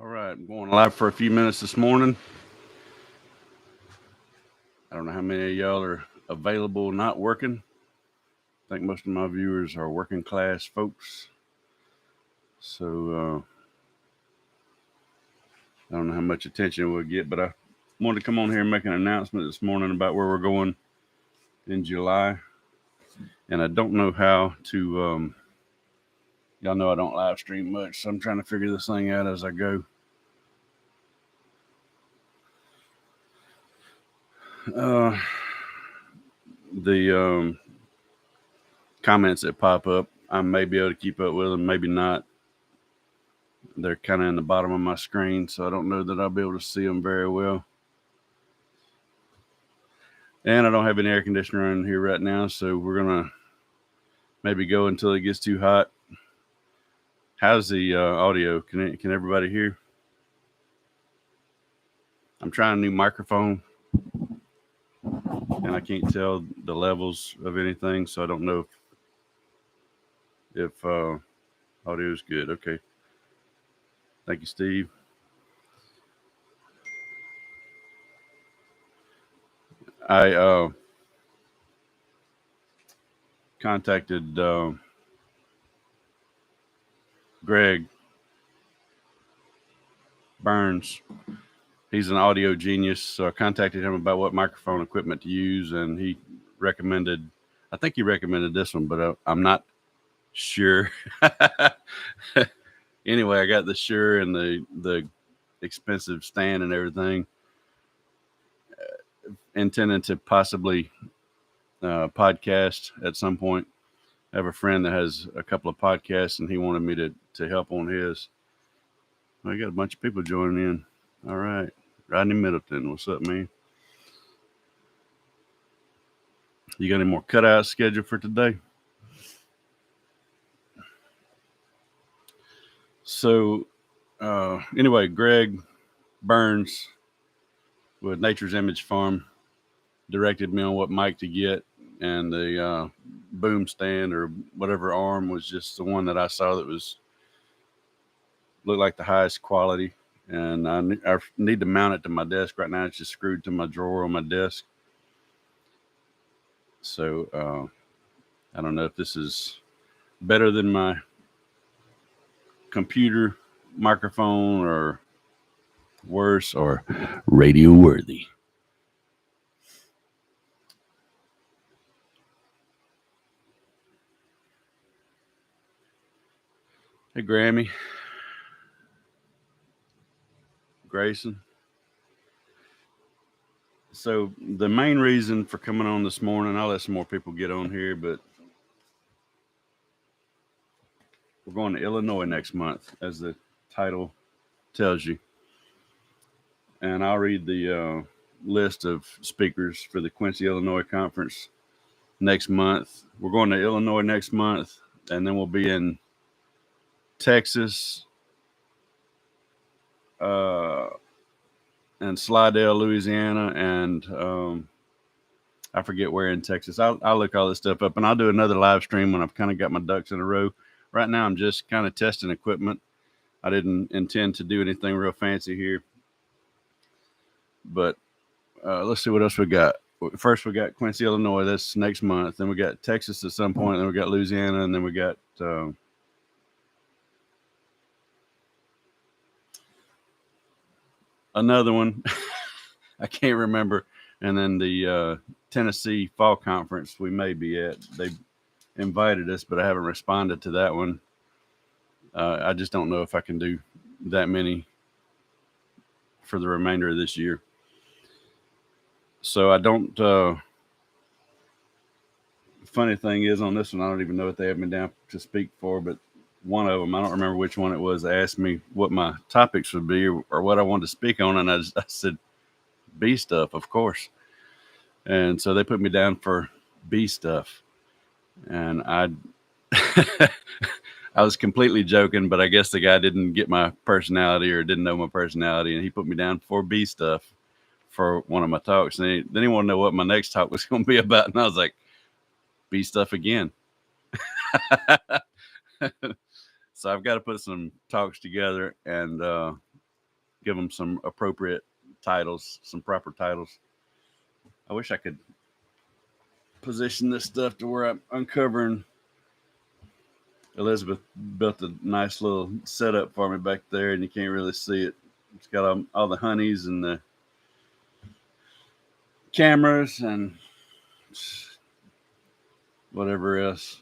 All right, I'm going live for a few minutes this morning. I don't know how many of y'all are available not working. I think most of my viewers are working class folks. So I don't know how much attention we'll get, but I wanted to come on here and make an announcement this morning about where we're going in July. And I don't know how to, y'all know I don't live stream much, so I'm trying to figure this thing out as I go. The comments that pop up, I may be able to keep up with them, maybe not. They're kind of in the bottom of my screen, so I don't know that I'll be able to see them very well. And I don't have an air conditioner in here right now, so we're going to maybe go until it gets too hot. How's the audio? Can everybody hear? I'm trying a new microphone, and I can't tell the levels of anything, so I don't know if audio is good. Okay. Thank you, Steve. I contacted Greg Burns. He's an audio genius, so I contacted him about what microphone equipment to use, and he recommended, I think he recommended this one, but I'm not sure. Anyway, I got the Shure and the expensive stand and everything, intending to possibly podcast at some point. I have a friend that has a couple of podcasts, and he wanted me to help on his. I got a bunch of people joining in. All right. Rodney Middleton, what's up, man? You got any more cutouts scheduled for today? So, anyway, Greg Burns with Nature's Image Farm directed me on what mic to get, and the boom stand or whatever arm was just the one that I saw that looked like the highest quality. And I need to mount it to my desk right now. It's just screwed to my drawer on my desk. So I don't know if this is better than my computer microphone or worse or radio worthy. Hey, Grammy. Grayson. So the main reason for coming on this morning, I'll let some more people get on here, but we're going to Illinois next month, as the title tells you. And I'll read the list of speakers for the Quincy, Illinois conference next month. We're going to Illinois next month, and then we'll be in Texas, and Slidell, Louisiana, and I forget where in Texas. I'll look all this stuff up, and I'll do another live stream when I've kind of got my ducks in a row. Right now, I'm just kind of testing equipment. I didn't intend to do anything real fancy here, but let's see what else we got. First, we got Quincy, Illinois. That's next month. Then we got Texas at some point. Then we got Louisiana, and then we got another one. I can't remember. And then the Tennessee Fall Conference we may be at. They invited us, but I haven't responded to that one. I just don't know if I can do that many for the remainder of this year. So I don't. Funny thing is, on this one, I don't even know what they have me down to speak for, but one of them, I don't remember which one it was, asked me what my topics would be or what I wanted to speak on, and I said bee stuff, of course. And so they put me down for bee stuff, and I was completely joking, but I guess the guy didn't get my personality or didn't know my personality, and he put me down for bee stuff for one of my talks. And then he wanted to know what my next talk was going to be about, and I was like, bee stuff again. So I've got to put some talks together, and give them some appropriate titles, some proper titles. I wish I could position this stuff to where I'm uncovering. Elizabeth built a nice little setup for me back there, and you can't really see it. It's got all the honeys and the cameras and whatever else.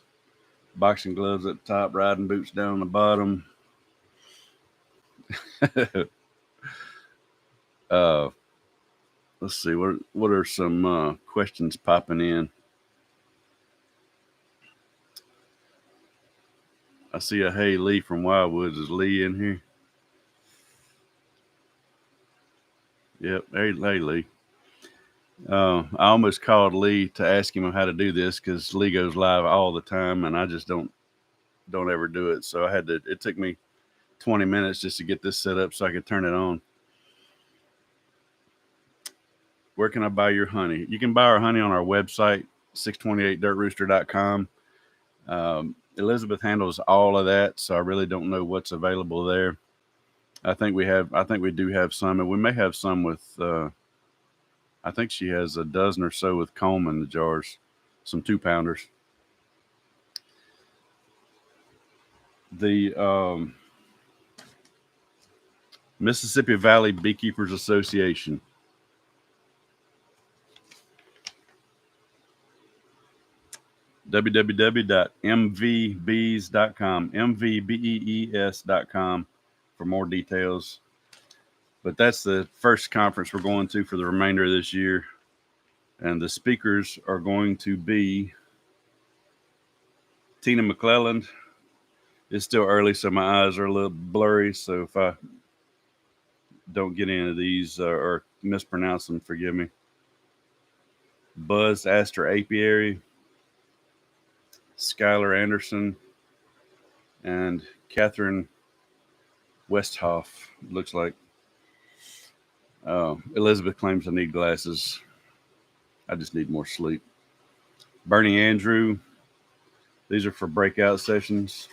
Boxing gloves at the top, riding boots down the bottom. Let's see, what are some questions popping in? I see a Hey Lee from Wildwoods. Is Lee in here? Yep. Hey Lee. I almost called Lee to ask him how to do this because Lee goes live all the time, and I just don't ever do it. So it took me 20 minutes just to get this set up so I could turn it on. Where can I buy your honey? You can buy our honey on our website, 628dirtrooster.com. Elizabeth handles all of that, so I really don't know what's available there. I think we do have some, and we may have some with, I think she has a dozen or so with comb in the jars, some 2-pounders. The Mississippi Valley Beekeepers Association. www.mvbees.com, mvbees.com for more details. But that's the first conference we're going to for the remainder of this year. And the speakers are going to be Tina McClelland. It's still early, so my eyes are a little blurry. So if I don't get into these or mispronounce them, forgive me. Buzz Astor Apiary, Skylar Anderson, and Catherine Westhoff, looks like. Elizabeth claims I need glasses. I just need more sleep. Bernie Andrew. These are for breakout sessions.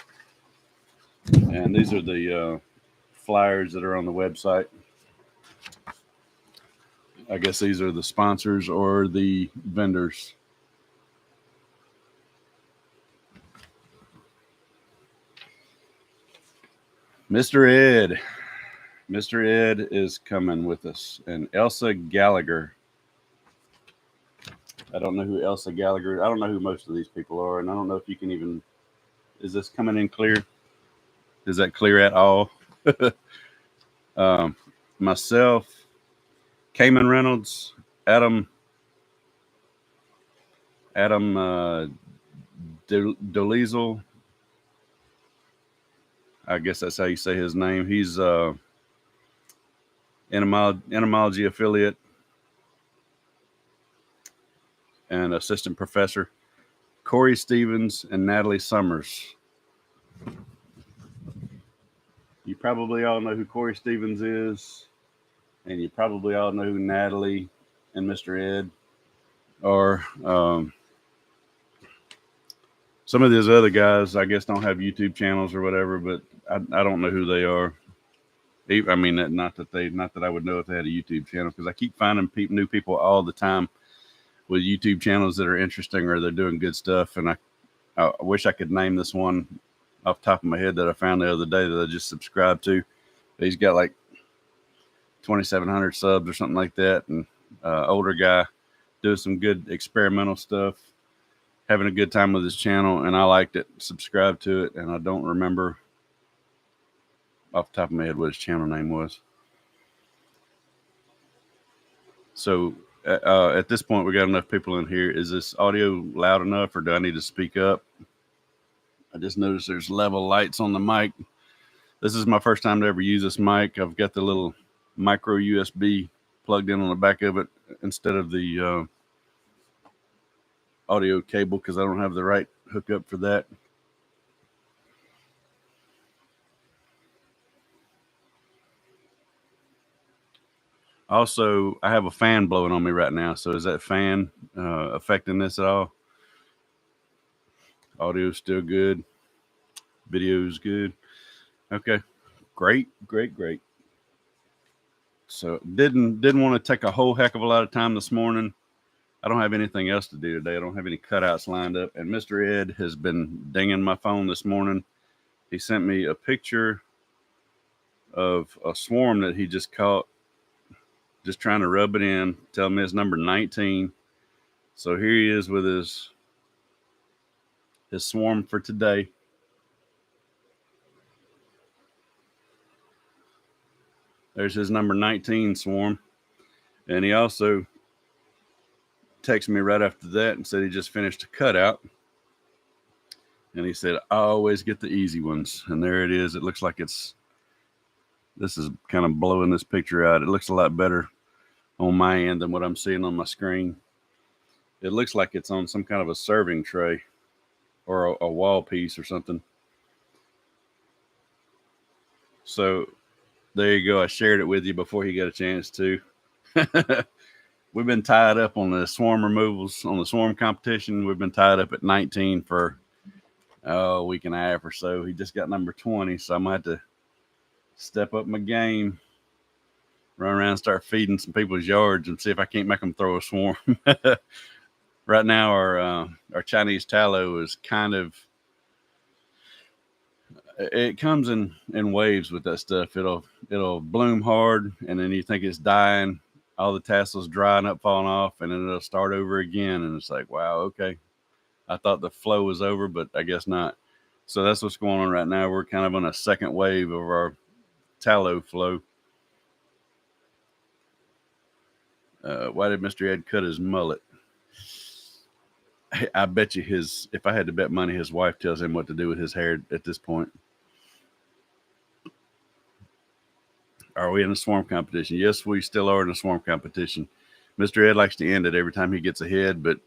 And these are the flyers that are on the website. I guess these are the sponsors or the vendors. Mr. Ed. Mr. Ed is coming with us. And Elsa Gallagher. I don't know who Elsa Gallagher. I don't know who most of these people are, and I don't know if you can even. Is this coming in clear? Is that clear at all? Myself, Cayman Reynolds, Adam Doliesel. I guess that's how you say his name. He's entomology affiliate and assistant professor. Corey Stevens and Natalie Summers. You probably all know who Corey Stevens is, and you probably all know who Natalie and Mr. Ed are. Some of these other guys, I guess, don't have YouTube channels or whatever, but I don't know who they are. I mean, not that I would know if they had a YouTube channel, because I keep finding new people all the time with YouTube channels that are interesting or they're doing good stuff. And I wish I could name this one off the top of my head that I found the other day that I just subscribed to. He's got like 2,700 subs or something like that, and older guy doing some good experimental stuff, having a good time with his channel, and I liked it, subscribed to it, and I don't remember off the top of my head what his channel name was. So at this point, we got enough people in here. Is this audio loud enough, or do I need to speak up? I just noticed there's level lights on the mic. This is my first time to ever use this mic. I've got the little micro USB plugged in on the back of it instead of the audio cable, because I don't have the right hookup for that. Also, I have a fan blowing on me right now. So is that fan affecting this at all? Audio's still good. Video's good. Okay. Great. So didn't want to take a whole heck of a lot of time this morning. I don't have anything else to do today. I don't have any cutouts lined up. And Mr. Ed has been dinging my phone this morning. He sent me a picture of a swarm that he just caught, just trying to rub it in, tell me it's number 19. So here he is with his swarm for today. There's his number 19 swarm. And he also texted me right after that and said he just finished a cutout. And he said, I always get the easy ones. And there it is. It looks like this is kind of blowing this picture out. It looks a lot better on my end than what I'm seeing on my screen. It looks like it's on some kind of a serving tray or a wall piece or something. So there you go. I shared it with you before you got a chance to. We've been tied up on the swarm removals, on the swarm competition. We've been tied up at 19 for a week and a half or so. He just got number 20, so I might have to step up my game, run around and start feeding some people's yards and see if I can't make them throw a swarm. Right now, our Chinese tallow is kind of, it comes in waves with that stuff. It'll bloom hard, and then you think it's dying. All the tassels drying up, falling off, and then it'll start over again. And it's like, wow, okay. I thought the flow was over, but I guess not. So that's what's going on right now. We're kind of on a second wave of our tallow flow. Why did Mr. Ed cut his mullet? I bet you if I had to bet money, his wife tells him what to do with his hair at this point. Are we in a swarm competition? Yes, we still are in a swarm competition. Mr. Ed likes to end it every time he gets ahead, but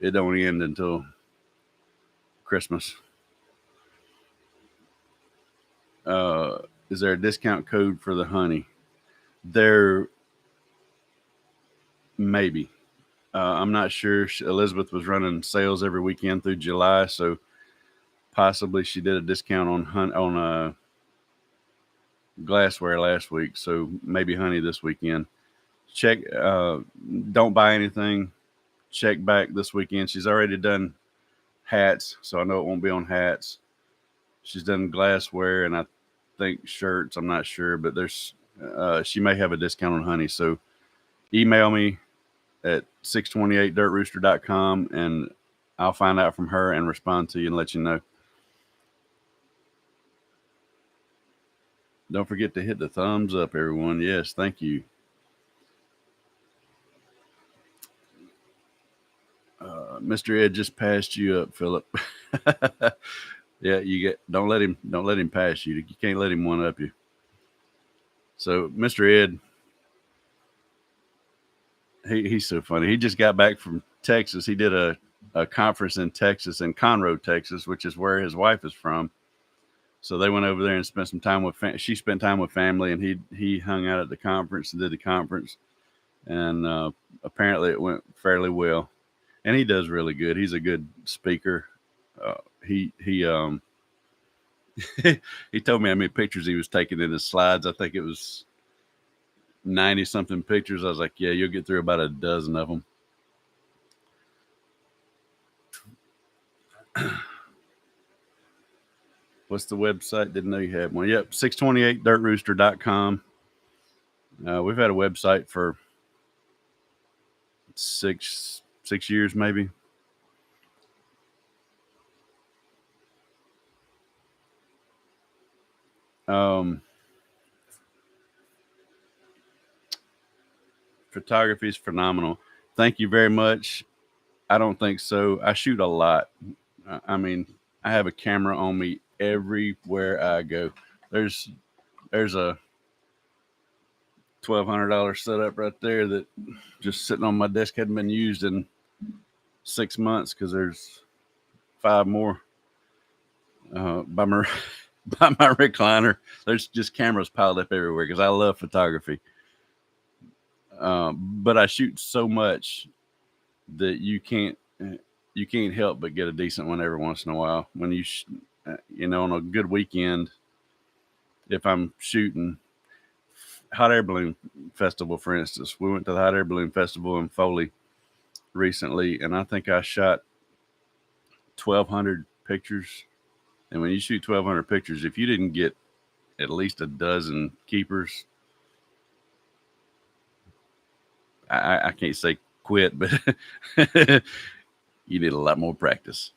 it don't end until Christmas. Is there a discount code for the honey? There maybe. I'm not sure. Elizabeth was running sales every weekend through July, so possibly she did a discount on glassware last week. So maybe honey this weekend. Check. Don't buy anything. Check back this weekend. She's already done hats, so I know it won't be on hats. She's done glassware and I think shirts. I'm not sure, but she may have a discount on honey. So email me at 628dirtrooster.com and I'll find out from her and respond to you and let you know. Don't forget to hit the thumbs up, everyone. Yes, thank you. Mr. Ed just passed you up, Philip. Yeah, don't let him pass you. You can't let him one up you. So Mr. Ed, he's so funny. He just got back from Texas. He did a conference in Texas, in Conroe, Texas, which is where his wife is from. So they went over there and spent some time with she spent time with family, and he hung out at the conference and did the conference. And apparently it went fairly well. And he does really good. He's a good speaker. He he told me how many pictures he was taking in his slides. I think it was 90 something pictures. I was like, yeah, you'll get through about a dozen of them. What's the website? Didn't know you had one. Yep, 628dirtrooster.com. We've had a website for six years, maybe. Photography is phenomenal. Thank you very much. I don't think so. I shoot a lot. I mean, I have a camera on me everywhere I go. There's a $1,200 setup right there that just sitting on my desk hadn't been used in 6 months because there's 5 more by my recliner. There's just cameras piled up everywhere because I love photography. But I shoot so much that you can't help but get a decent one every once in a while. When on a good weekend, if I'm shooting, hot air balloon festival, for instance. We went to the hot air balloon festival in Foley recently, and I think I shot 1,200 pictures. And when you shoot 1,200 pictures, if you didn't get at least a dozen keepers, I can't say quit, but you need a lot more practice.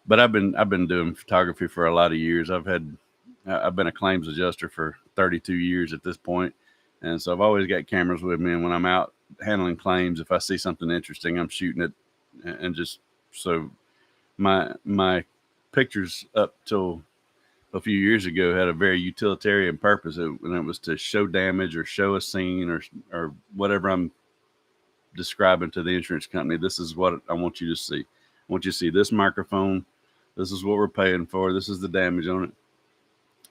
But I've been doing photography for a lot of years. I've been a claims adjuster for 32 years at this point, and so I've always got cameras with me. And when I'm out handling claims, if I see something interesting, I'm shooting it, and just so my pictures up till a few years ago had a very utilitarian purpose, and it was to show damage or show a scene or whatever I'm describing to the insurance company. This is what I want you to see. I want you to see this microphone. This is what we're paying for. This is the damage on it.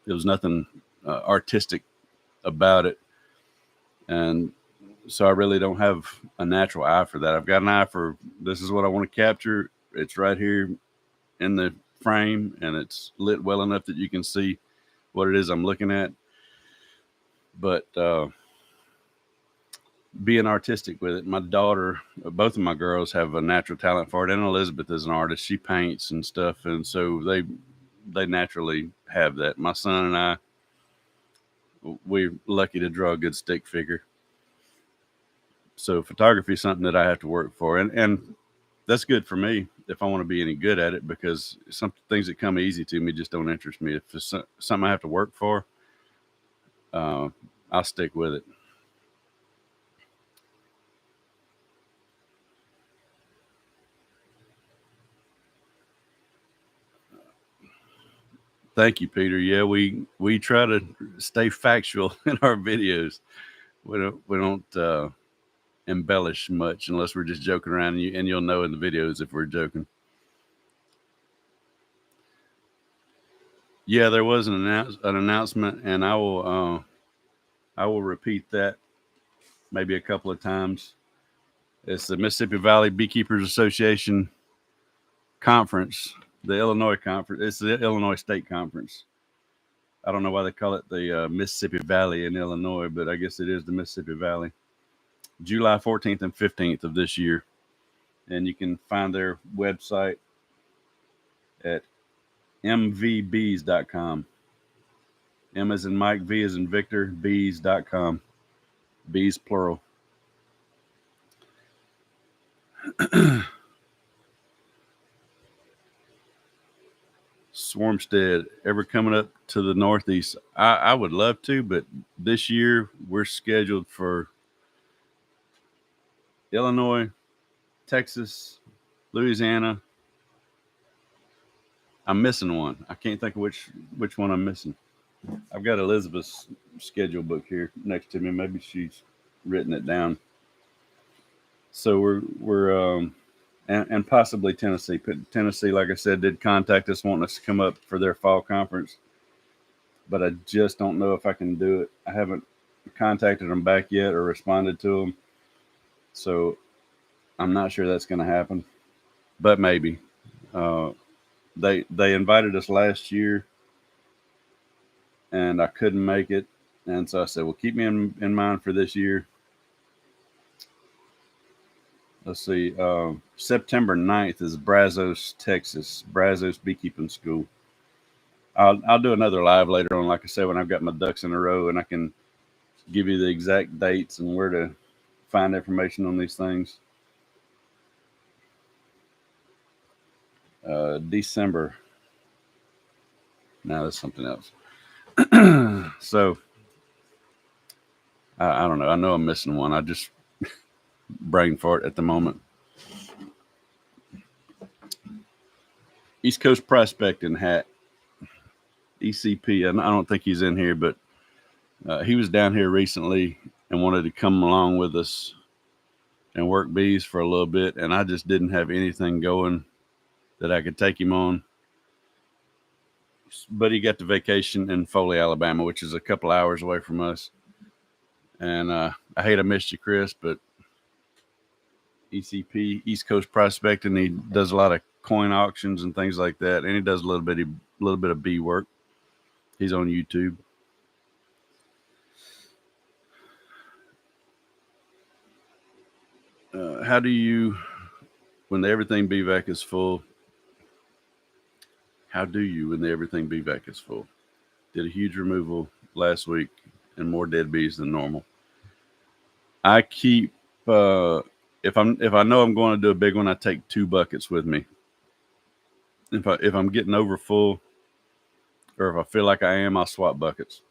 There was nothing artistic about it. And so I really don't have a natural eye for that. I've got an eye for this is what I want to capture. It's right here in the frame, and it's lit well enough that you can see what it is I'm looking at. But being artistic with it, my daughter, both of my girls have a natural talent for it, and Elizabeth is an artist. She paints and stuff, and so they naturally have that. My son and I, we're lucky to draw a good stick figure. So photography is something that I have to work for, and that's good for me if I want to be any good at it, because some things that come easy to me just don't interest me. If it's something I have to work for, I'll stick with it. Thank you, Peter. Yeah, we try to stay factual in our videos. We don't embellish much unless we're just joking around, and you'll know in the videos if we're joking. Yeah, there was an announcement, and I will repeat that maybe a couple of times. It's the Mississippi Valley Beekeepers Association conference, the Illinois conference. It's the Illinois State Conference. I don't know why they call it the Mississippi Valley in Illinois, but I guess it is the Mississippi Valley. July 14th and 15th of this year. And you can find their website at mvbees.com. M as in Mike, V as in Victor, bees.com. Bees plural. Swarmstead, ever coming up to the Northeast? I would love to, but this year we're scheduled for Illinois, Texas, Louisiana. I'm missing one. I can't think of which one I'm missing. I've got Elizabeth's schedule book here next to me. Maybe she's written it down. So we're and possibly Tennessee. Tennessee, like I said, did contact us wanting us to come up for their fall conference, but I just don't know if I can do it. I haven't contacted them back yet or responded to them, so I'm not sure that's going to happen. But maybe. They invited us last year, and I couldn't make it, and so I said, "Well, keep me in mind for this year." Let's see. September 9th is Brazos, Texas. Brazos Beekeeping School. I'll do another live later on, like I said, when I've got my ducks in a row, and I can give you the exact dates and where to find information on these things. December. Now that's something else. So I don't know. I know I'm missing one. I just brain fart at the moment. East Coast Prospecting Hat, ECP. I don't think he's in here, but he was down here recently and wanted to come along with us and work bees for a little bit, and I just didn't have anything going that I could take him on. But he got the vacation in Foley, Alabama, which is a couple hours away from us. And I hate I missed you, Chris, but ECP, East Coast Prospecting, he does a lot of coin auctions and things like that, and he does a little bit of bee work. He's on YouTube. how do you, when the everything BVAC is full, how do you when the everything BVAC is full? Did a huge removal last week and more dead bees than normal. I keep if I know I'm going to do a big one, I take 2 buckets with me. If I'm getting over full, or if I feel like I am, I'll swap buckets.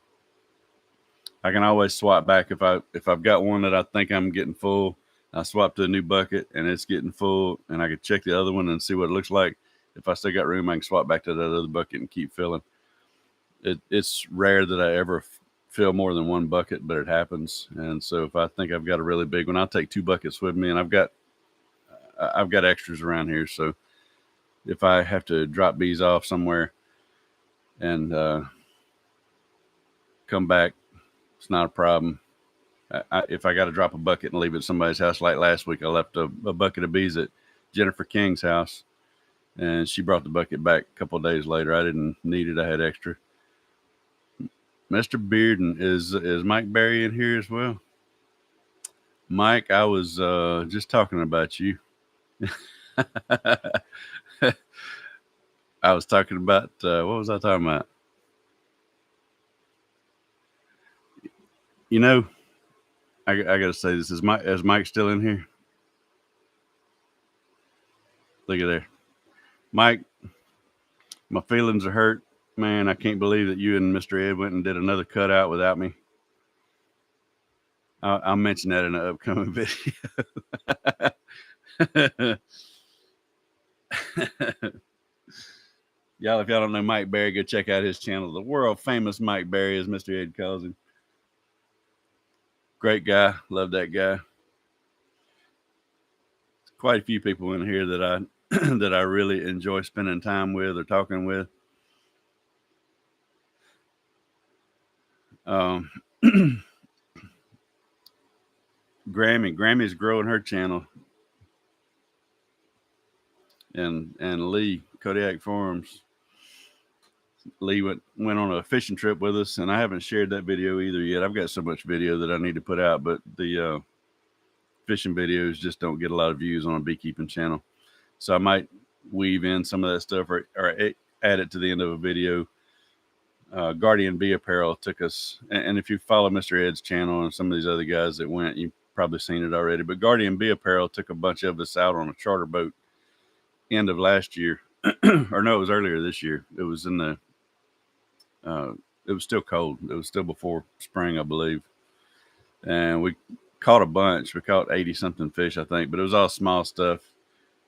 I can always swap back if I've got one that I think I'm getting full. I swap to a new bucket and it's getting full, and I can check the other one and see what it looks like. If I still got room, I can swap back to that other bucket and keep filling. It's rare that I ever fill more than 1 bucket, but it happens. And so if I think I've got a really big one, I'll take 2 buckets with me, and I've got extras around here. So if I have to drop bees off somewhere and come back, it's not a problem. If I got to drop a bucket and leave it at somebody's house, like last week, I left a bucket of bees at Jennifer King's house, and she brought the bucket back a couple of days later. I didn't need it. I had extra. Mr. Bearden, is Mike Berry in here as well? Mike, I was just talking about you. I was talking about, what was I talking about? You know, I got to say this. Is Mike still in here? Look at there. Mike, my feelings are hurt. Man, I can't believe that you and Mr. Ed went and did another cutout without me. I'll mention that in an upcoming video. Y'all, if y'all don't know Mike Berry, go check out his channel. The world famous Mike Berry, as Mr. Ed calls him. Great guy. Love that guy. Quite a few people in here that I that I really enjoy spending time with or talking with. Grammy's growing her channel, and Lee Kodiak Farms. Lee went on a fishing trip with us, and I haven't shared that video either yet. I've got so much video that I need to put out, but the fishing videos just don't get a lot of views on a beekeeping channel. So I might weave in some of that stuff or add it to the end of a video. Guardian Bee Apparel took us, and if you follow Mr. Ed's channel and some of these other guys that went, you've probably seen it already, but Guardian Bee Apparel took a bunch of us out on a charter boat end of last year. Or no, it was earlier this year. It was in the it was still cold. It was still before spring, I believe. And we caught a bunch. We caught 80 something fish, I think, but it was all small stuff.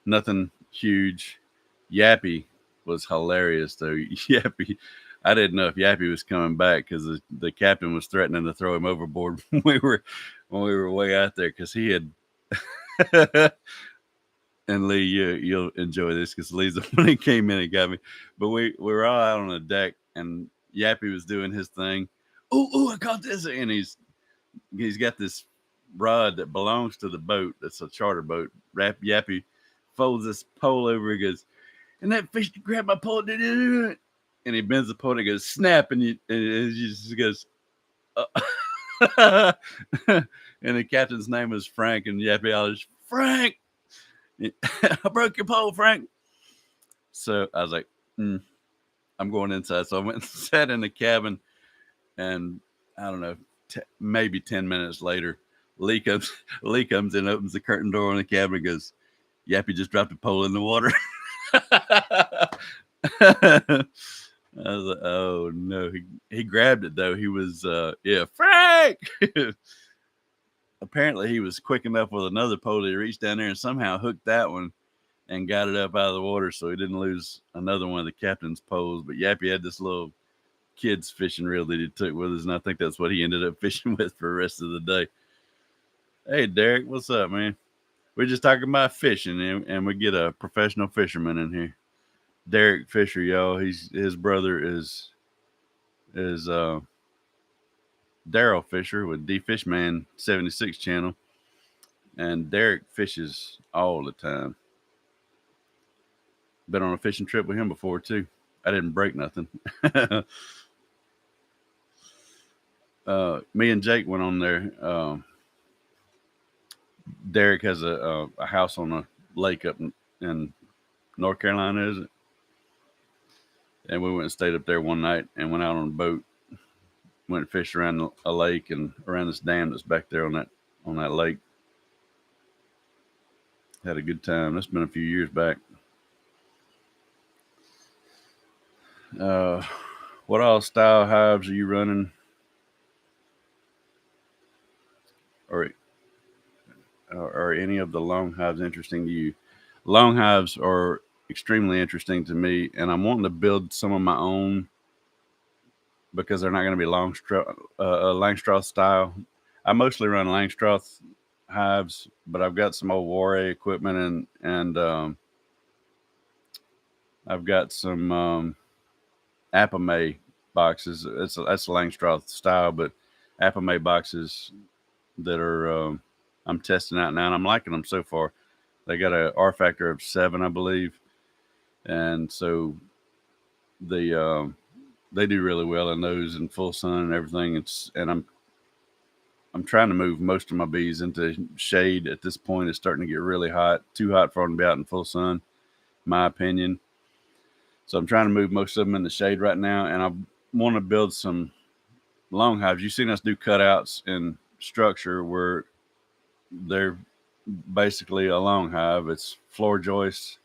Nothing huge. Yappy was hilarious though. Yappy, I didn't know if Yappy was coming back because the captain was threatening to throw him overboard when we were way out there, because he had and Lee, you'll enjoy this because Lee's the one that came in and got me. But we were all out on the deck, and Yappy was doing his thing. Oh, I caught this, and he's got this rod that belongs to the boat. That's a charter boat. Yappy folds this pole over. He goes, and that fish grabbed my pole. And he bends the pole and goes, snap. And he just goes, and the captain's name was Frank. And Yappy always, Frank, I broke your pole, Frank. So I was like, I'm going inside. So I went and sat in the cabin, and I don't know, maybe 10 minutes later, Lee comes in, opens the curtain door in the cabin, and goes, Yappy just dropped a pole in the water. I was like, oh no. He grabbed it though. He was Frank. Apparently he was quick enough with another pole. He reached down there and somehow hooked that one and got it up out of the water, so he didn't lose another one of the captain's poles. But Yappy had this little kid's fishing reel that he took with us, and I think that's what he ended up fishing with for the rest of the day. Hey, Derek, what's up, man? We're just talking about fishing, and we get a professional fisherman in here. Derek Fisher, y'all. His brother is Daryl Fisher with D Fishman 76 channel, and Derek fishes all the time. Been on a fishing trip with him before too. I didn't break nothing. Me and Jake went on there. Derek has a house on a lake up in North Carolina, is it? And we went and stayed up there one night and went out on a boat, went and fished around a lake and around this dam that's back there on that lake. Had a good time. That's been a few years back. What all style hives are you running? Or are any of the long hives interesting to you? Long hives are extremely interesting to me, and I'm wanting to build some of my own because they're not going to be Langstroth style. I mostly run Langstroth hives, but I've got some old Warray equipment and I've got some Apamay boxes. That's Langstroth style, but Apamay boxes that are I'm testing out now, and I'm liking them so far. They got a R factor of 7, I believe, and so they do really well in those in full sun and everything. I'm trying to move most of my bees into shade at this point. It's starting to get really hot, too hot for them to be out in full sun, my opinion. So I'm trying to move most of them in the shade right now, and I want to build some long hives. You've seen us do cutouts in structure where they're basically a long hive. It's floor joists,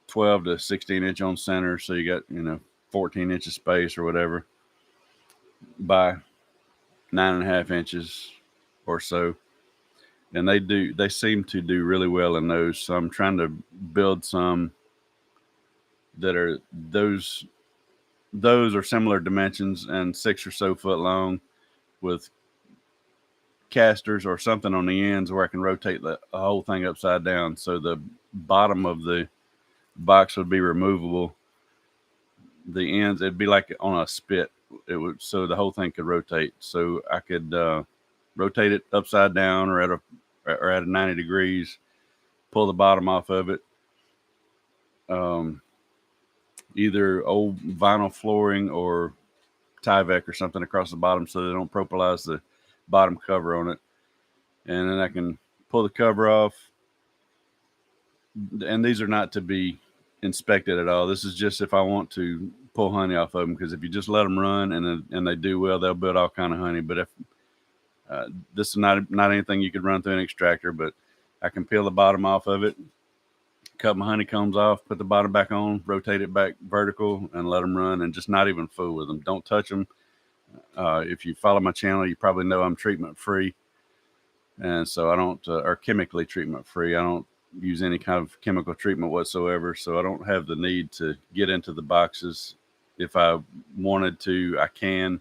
12 to 16 inch on center, so you got 14 inches space or whatever by 9.5 inches or so, and they seem to do really well in those. So I'm trying to build some that are those are similar dimensions and 6 or so foot long with casters or something on the ends where I can rotate the whole thing upside down, so the bottom of the box would be removable. The ends, it'd be like on a spit. It would, so the whole thing could rotate. So I could rotate it upside down or at a 90 degrees, pull the bottom off of it. Either old vinyl flooring or Tyvek or something across the bottom so they don't propylize the bottom cover on it. And then I can pull the cover off. And these are not to be inspected at all. This is just if I want to pull honey off of them, because if you just let them run and they do well, they'll build all kind of honey. But if this is not anything you could run through an extractor, but I can peel the bottom off of it, cut my honeycombs off, put the bottom back on, rotate it back vertical, and let them run, and just not even fool with them. Don't touch them. If you follow my channel, you probably know I'm treatment free, and so I don't or chemically treatment free. I don't use any kind of chemical treatment whatsoever, so I don't have the need to get into the boxes. If I wanted to, I can.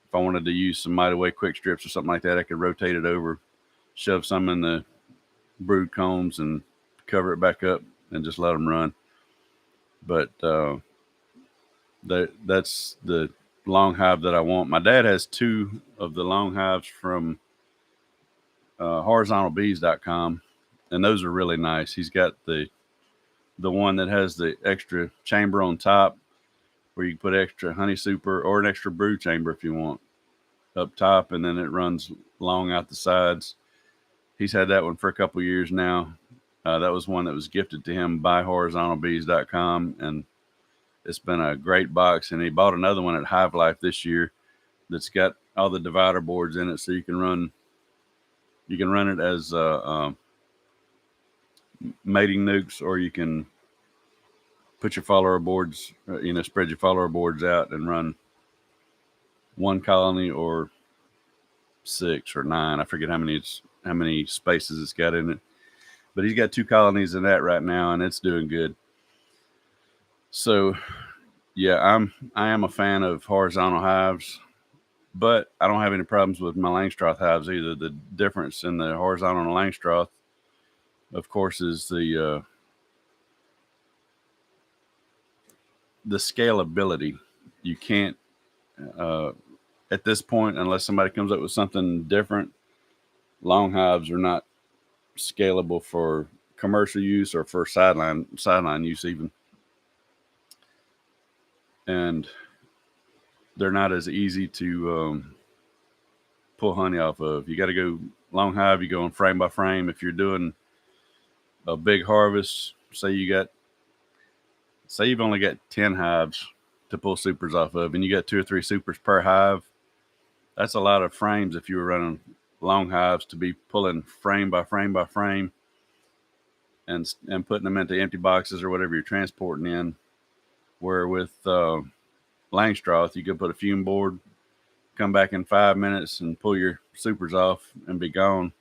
If I wanted to use some Mighty Way quick strips or something like that, I could rotate it over, shove some in the brood combs, and cover it back up and just let them run. But that's the long hive that I want. My dad has 2 of the long hives from horizontalbees.com, and those are really nice. He's got the one that has the extra chamber on top where you can put extra honey super or an extra brood chamber if you want up top, and then it runs long out the sides. He's had that one for a couple years now. That was one that was gifted to him by horizontalbees.com, and it's been a great box. And he bought another one at Hive Life this year that's got all the divider boards in it, so you can run it as mating nukes, or you can put your follower boards, spread your follower boards out and run 1 colony or 6 or 9. I forget how many spaces it's got in it, but he's got 2 colonies in that right now, and it's doing good. So yeah, I am a fan of horizontal hives, but I don't have any problems with my Langstroth hives either. The difference in the horizontal and Langstroth, of course, is the scalability. You can't at this point, unless somebody comes up with something different, long hives are not scalable for commercial use or for sideline use even. And they're not as easy to pull honey off of. You got to go long hive. You go on frame by frame. If you're doing a big harvest, say you've only got 10 hives to pull supers off of, and you got 2 or 3 supers per hive. That's a lot of frames if you were running long hives to be pulling frame by frame by frame and putting them into empty boxes or whatever you're transporting in. Where with Langstroth, you could put a fume board, come back in 5 minutes and pull your supers off and be gone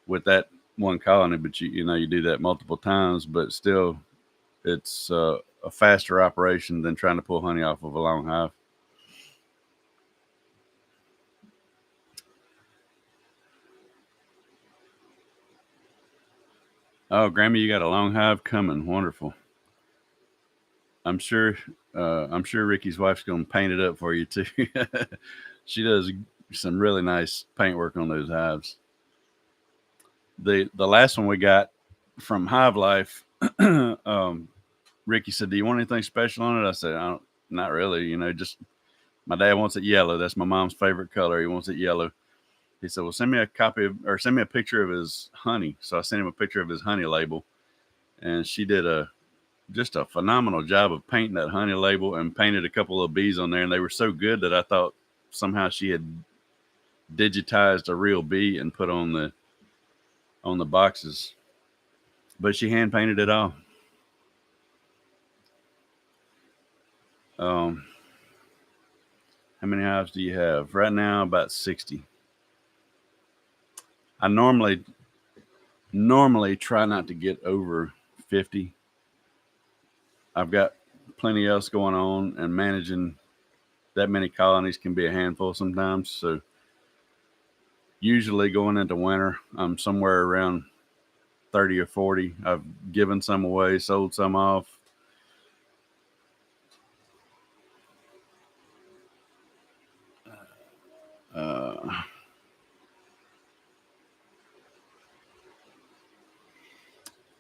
with that one colony. But you do that multiple times, but still it's a faster operation than trying to pull honey off of a long hive. Oh, Grammy, you got a long hive coming. Wonderful. I'm sure Ricky's wife's going to paint it up for you too. She does some really nice paintwork on those hives. The last one we got from Hive Life, Ricky said, "Do you want anything special on it?" I said, "Not really. Just my dad wants it yellow. That's my mom's favorite color. He wants it yellow." He said, "Well, send me a picture of his honey." So I sent him a picture of his honey label, and she did just a phenomenal job of painting that honey label and painted a couple of bees on there. And they were so good that I thought somehow she had digitized a real bee and put on the boxes, but she hand painted it all. How many hives do you have right now? About 60. I normally try not to get over 50. I've got plenty else going on, and managing that many colonies can be a handful sometimes. So usually going into winter, I'm somewhere around 30 or 40. I've given some away, sold some off.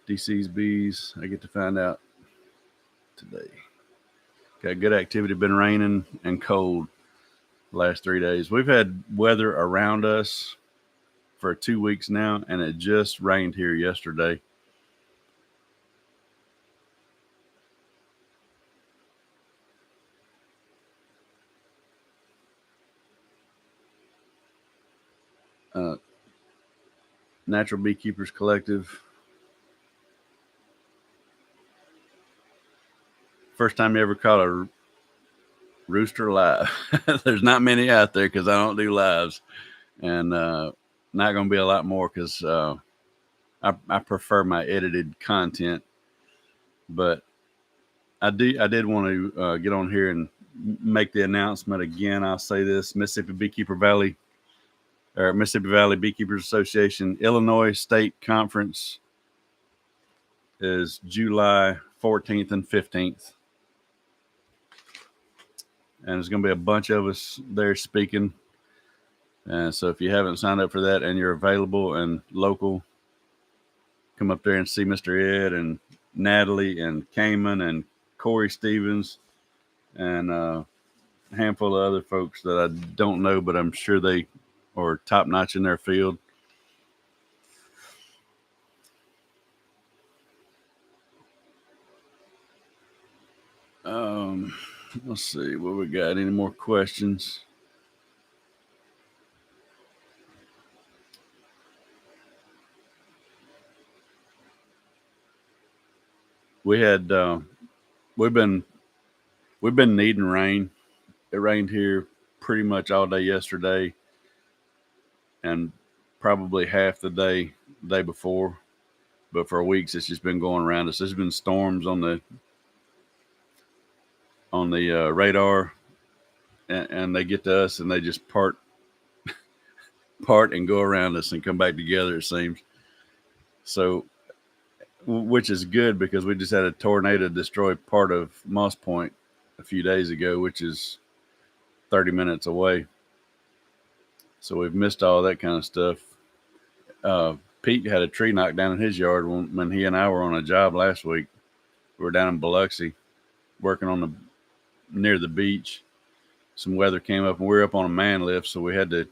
DC's bees, I get to find out today. Got good activity, been raining and cold the last 3 days. We've had weather around us for 2 weeks now, and it just rained here yesterday. Natural Beekeepers Collective. First time you ever caught a rooster live. There's not many out there because I don't do lives, and not going to be a lot more because I prefer my edited content. But I did want to get on here and make the announcement again. I'll say this: Mississippi Valley Beekeepers Association Illinois State Conference is July 14th and 15th. And there's going to be a bunch of us there speaking. And so if you haven't signed up for that and you're available and local, come up there and see Mr. Ed and Natalie and Cayman and Corey Stevens and a handful of other folks that I don't know, but I'm sure they are top notch in their field. Let's see what we got. Any more questions? We had we've been needing rain. It rained here pretty much all day yesterday, and probably half the day before. But for weeks, it's just been going around us. There's been storms on the radar, and they get to us and they just part and go around us and come back together, it seems. So, which is good because we just had a tornado destroy part of Moss Point a few days ago, which is 30 minutes away. So we've missed all that kind of stuff. Pete had a tree knocked down in his yard when he and I were on a job last week. We were down in Biloxi working on near the beach. Some weather came up and we were up on a man lift, so we had to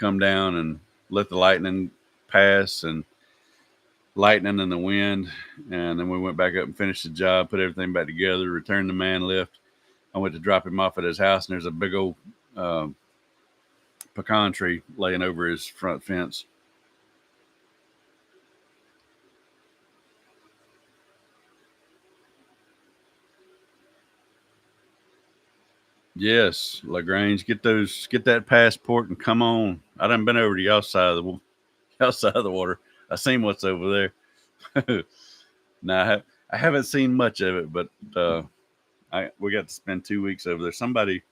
come down and let the lightning pass and lightning and the wind. And then we went back up and finished the job, put everything back together, returned the man lift. I went to drop him off at his house, and there's a big old pecan tree laying over his front fence. Yes, LaGrange, get that passport and come on. I done been over to y'all side of the water. I seen what's over there. Now I haven't seen much of it, but we got to spend 2 weeks over there. Somebody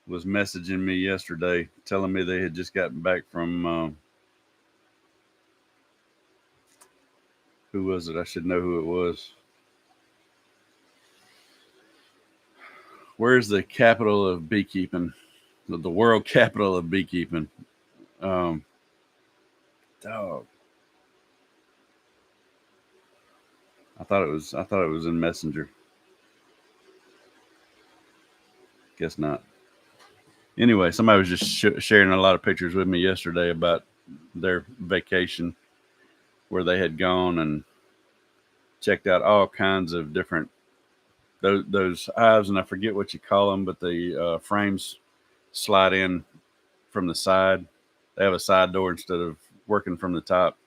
was messaging me yesterday, telling me they had just gotten back from who was it? I should know who it was. Where's the capital of beekeeping? The world capital of beekeeping. Dog. I thought it was in Messenger. Guess not. Anyway, somebody was just sharing a lot of pictures with me yesterday about their vacation, where they had gone and checked out all kinds of different those hives, and I forget what you call them, but the frames slide in from the side. They have a side door instead of working from the top.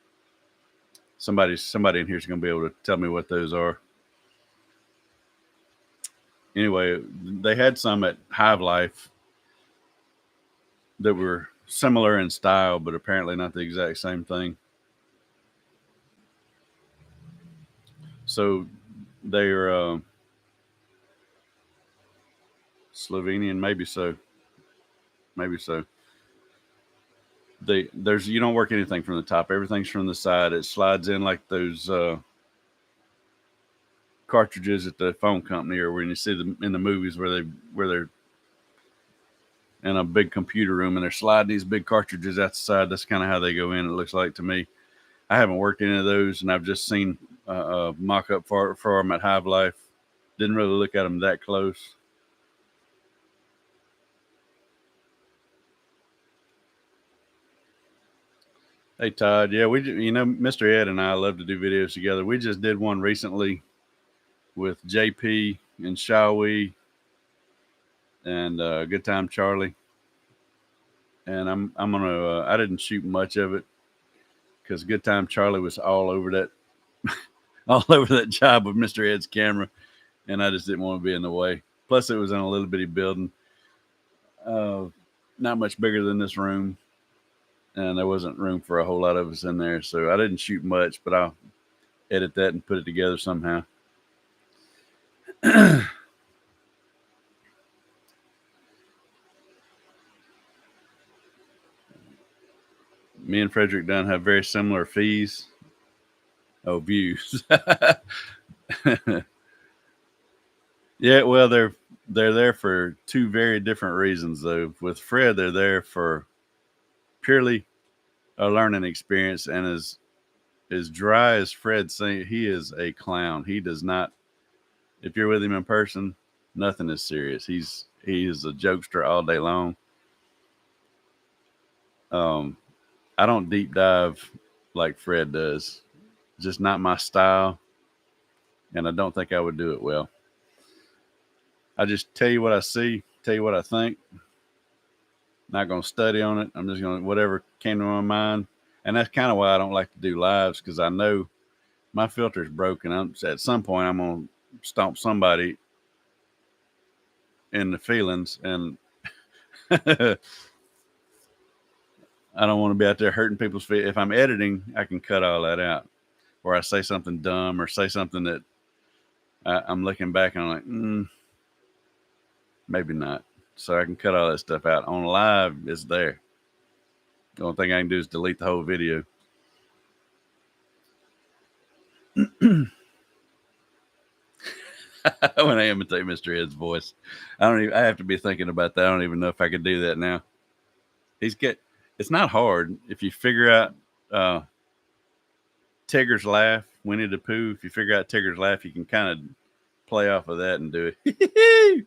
Somebody in here is going to be able to tell me what those are. Anyway, they had some at Hive Life that were similar in style, but apparently not the exact same thing. So they're Slovenian, maybe so. You don't work anything from the top. Everything's from the side. It slides in like those cartridges at the phone company, or when you see them in the movies where they're in a big computer room and they're sliding these big cartridges out the side. That's kind of how they go in. It looks like to me. I haven't worked any of those, and I've just seen a mock-up for them at Hive Life. Didn't really look at them that close. Hey Todd, yeah, Mr. Ed and I love to do videos together. We just did one recently with JP and Shawi and Good Time Charlie, and I'm gonna. I didn't shoot much of it because Good Time Charlie was all over that job with Mr. Ed's camera, and I just didn't want to be in the way. Plus, it was in a little bitty building, not much bigger than this room, and there wasn't room for a whole lot of us in there. So I didn't shoot much, but I'll edit that and put it together somehow. Me and Frederick Dunn have very similar fees. Oh, views. Yeah, well, they're there for two very different reasons, though. With Fred, they're there for purely a learning experience, and as dry as Fred's saying, he is a clown. He does not. If you're with him in person, nothing is serious. He is a jokester all day long. I don't deep dive like Fred does. Just not my style, and I don't think I would do it well. I just tell you what I see, tell you what I think. Not going to study on it. I'm just going to whatever came to my mind, and that's kind of why I don't like to do lives, because I know my filter's broken. At some point I'm going to stomp somebody in the feelings, and I don't want to be out there hurting people's feelings. If I'm editing, I can cut all that out, or I say something dumb or say something that I'm looking back and I'm like, maybe not. So I can cut all that stuff out. On live, it's there. The only thing I can do is delete the whole video. When I imitate Mr. Ed's voice, I have to be thinking about that. I don't even know if I could do that now. It's not hard if you figure out Tigger's laugh, Winnie the Pooh. If you figure out Tigger's laugh, you can kind of play off of that and do it.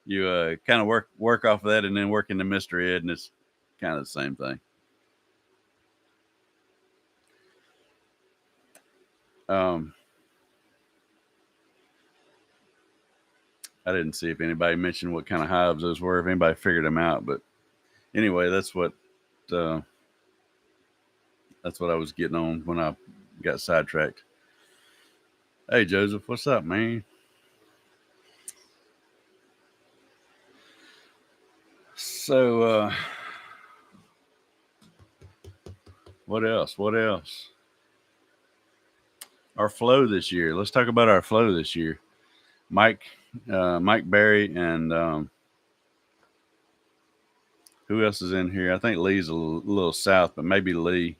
You kind of work off of that, and then work into Mr. Ed, and kind of the same thing. I didn't see if anybody mentioned what kind of hives those were, if anybody figured them out. But anyway, uh, that's what I was getting on when I got sidetracked. Hey, Joseph, what's up, man? So, what else? What else? Our flow this year. Let's talk about our flow this year. Mike Berry, and who else is in here? I think Lee's a little south, but maybe Lee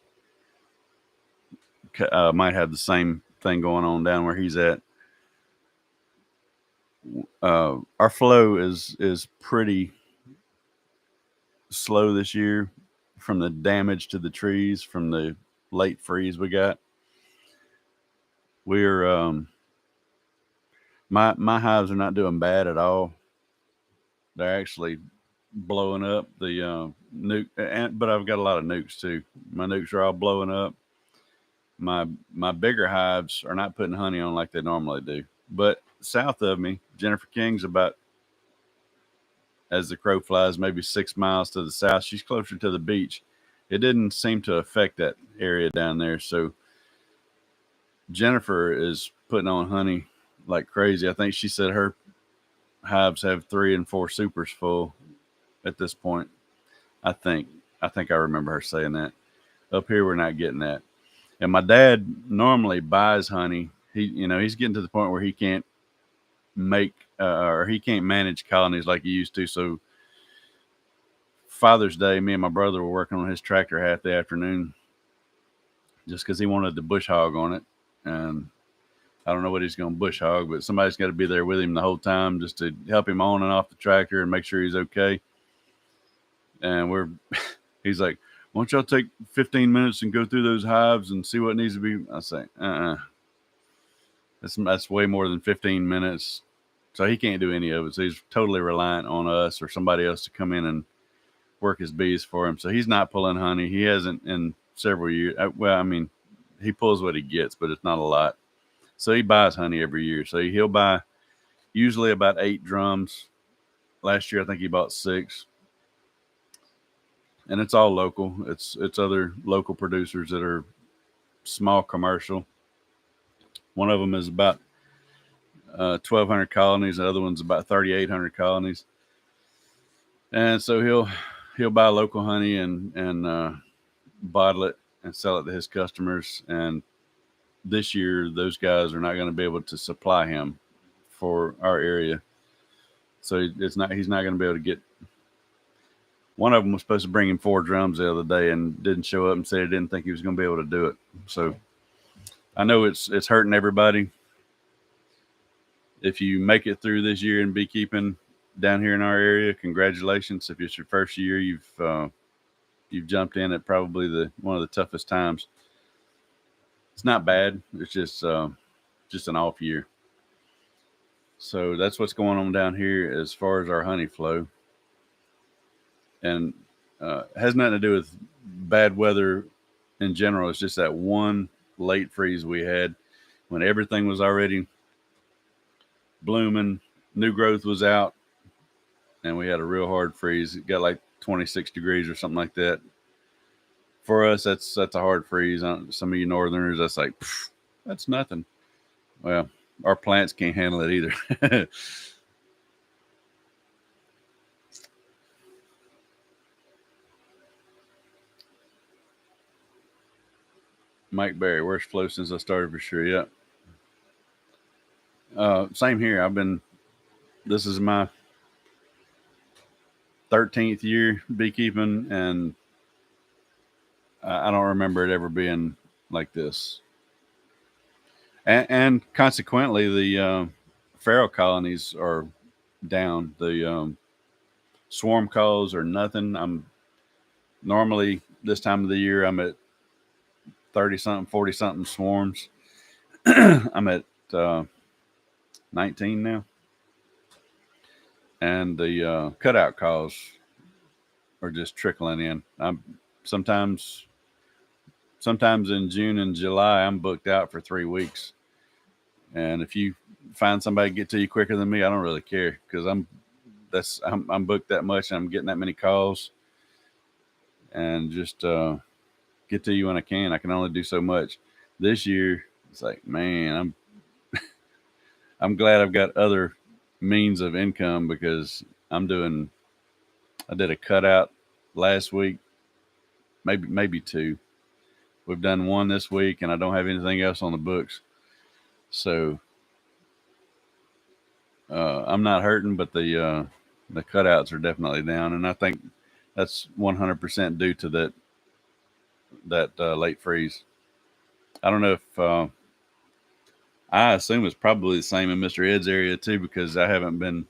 might have the same thing going on down where he's at. Our flow is pretty slow this year, from the damage to the trees from the late freeze we got. We're my hives are not doing bad at all. They're actually blowing up. The nuke, but I've got a lot of nukes too. My nukes are all blowing up. My bigger hives are not putting honey on like they normally do. But south of me, Jennifer King's about, as the crow flies, maybe 6 miles to the south. She's closer to the beach. It didn't seem to affect that area down there. So Jennifer is putting on honey like crazy. I think she said her hives have 3 and 4 supers full at this point. I think I remember her saying that. Up here, we're not getting that. And my dad normally buys honey. He's getting to the point where he can't make or he can't manage colonies like he used to. So Father's Day, me and my brother were working on his tractor half the afternoon, just because he wanted to bush hog on it. And I don't know what he's going to bush hog, but somebody's got to be there with him the whole time just to help him on and off the tractor and make sure he's okay. And he's like, why don't y'all take 15 minutes and go through those hives and see what needs to be? I say, that's way more than 15 minutes. So he can't do any of it. So he's totally reliant on us or somebody else to come in and work his bees for him. So he's not pulling honey. He hasn't in several years. Well, I mean, he pulls what he gets, but it's not a lot. So he buys honey every year. So he'll buy usually about 8 drums. Last year, I think he bought 6. And it's all local. It's other local producers that are small commercial. One of them is about 1,200 colonies. The other one's about 3,800 colonies. And so he'll buy local honey and bottle it and sell it to his customers. And this year, those guys are not going to be able to supply him for our area. So he's not going to be able to get. One of them was supposed to bring him 4 drums the other day and didn't show up and said he didn't think he was going to be able to do it. So I know it's hurting everybody. If you make it through this year in beekeeping down here in our area, congratulations. If it's your first year, you've jumped in at probably one of the toughest times. It's not bad. It's just an off year. So that's what's going on down here as far as our honey flow. And has nothing to do with bad weather in general. It's just that one late freeze we had when everything was already blooming, new growth was out, and we had a real hard freeze. It got like 26 degrees or something like that. For us, that's a hard freeze. Some of you northerners, that's like, that's nothing. Well, our plants can't handle it either. Mike Berry, worst flow since I started for sure. Yeah. Same here. This is my 13th year beekeeping, and I don't remember it ever being like this. And consequently, the feral colonies are down. The swarm calls are nothing. I'm normally this time of the year, I'm at 30 something, 40 something swarms. I'm at 19 now. And the cutout calls are just trickling in. I'm sometimes sometimes in June and July I'm booked out for 3 weeks. And if you find somebody to get to you quicker than me, I don't really care because I'm booked that much and I'm getting that many calls and just get to you when I can. I can only do so much. This year, it's like, man, I'm glad I've got other means of income because I did a cutout last week, maybe two. We've done one this week, and I don't have anything else on the books, so I'm not hurting. But the cutouts are definitely down, and I think that's 100% due to that late freeze. I don't know if I assume it's probably the same in Mr. Ed's area too, because I haven't been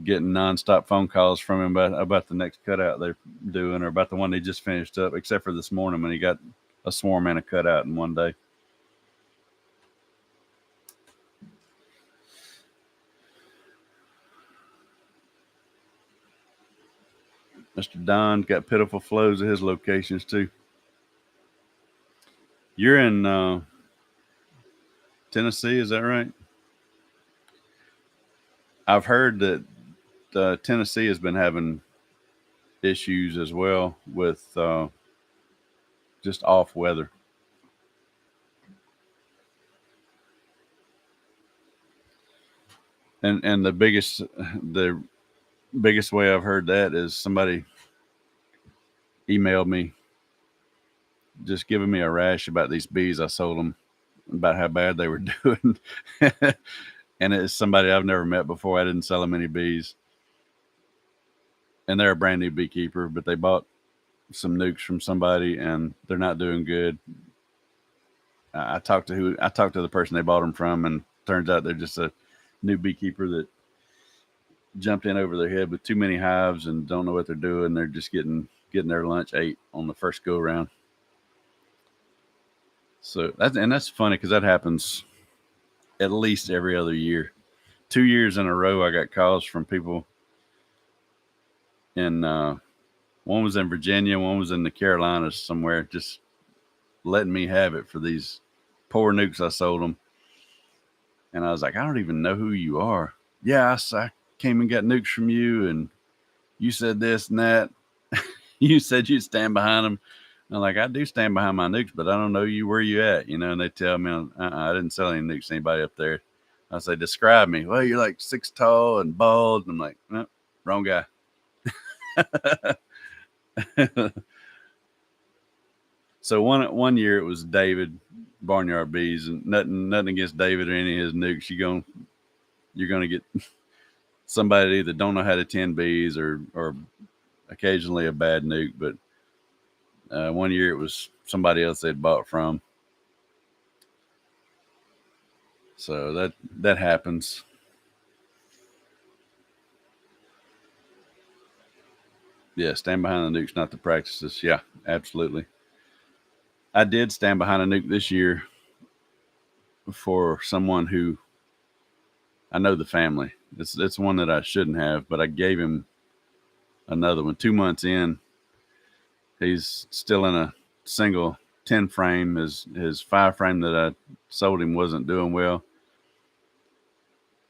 getting nonstop phone calls from him about the next cutout they're doing or about the one they just finished up, except for this morning when he got a swarm and a cutout in one day. Mr. Don got pitiful flows at his locations too. You're in Tennessee, is that right? I've heard that Tennessee has been having issues as well with just off weather. And the biggest way I've heard that is somebody emailed me just giving me a rash about these bees I sold them, about how bad they were doing. And it's somebody I've never met before. I didn't sell them any bees. And they're a brand new beekeeper, but they bought some nukes from somebody and they're not doing good. I talked to the person they bought them from, and turns out they're just a new beekeeper that jumped in over their head with too many hives and don't know what they're doing. They're just getting their lunch ate on the first go around. So that's funny because that happens at least every other year. 2 years in a row, I got calls from people in one was in Virginia, one was in the Carolinas somewhere, just letting me have it for these poor nukes I sold them. And I was like, I don't even know who you are. Yeah, I came and got nukes from you, and you said this and that. You said you'd stand behind them. I'm like, I do stand behind my nukes, but I don't know you. Where you at? And they tell me, I didn't sell any nukes to anybody up there. I say, describe me. Well, you're like 6 tall and bald. And I'm like, no, wrong guy. So one year it was David Barnyard Bees, and nothing against David or any of his nukes. You're gonna get somebody that either don't know how to tend bees or occasionally a bad nuke. But one year it was somebody else they'd bought from. So that happens. Yeah, stand behind the nukes, not the practices. Yeah, absolutely. I did stand behind a nuke this year for someone who I know the family. It's one that I shouldn't have, but I gave him another one. 2 months in, he's still in a single 10 frame. His 5 frame that I sold him wasn't doing well,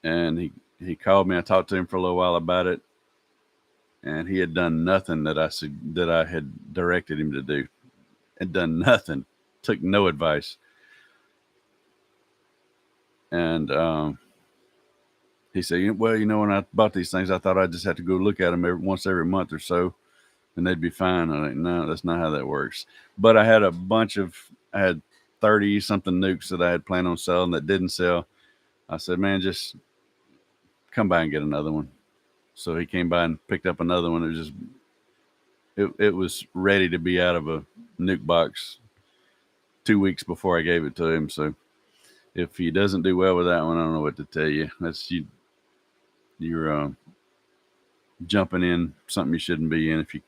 and he called me. I talked to him for a little while about it, and he had done nothing that I had directed him to do. Had done nothing, took no advice, and he said, well, when I bought these things, I thought I just had to go look at them once every month or so, and they'd be fine. I'm like, no, that's not how that works. But I had I had 30 something nukes that I had planned on selling that didn't sell. I said, man, just come by and get another one. So he came by and picked up another one. It was ready to be out of a nuke box 2 weeks before I gave it to him. So if he doesn't do well with that one, I don't know what to tell you. You're jumping in something you shouldn't be in if you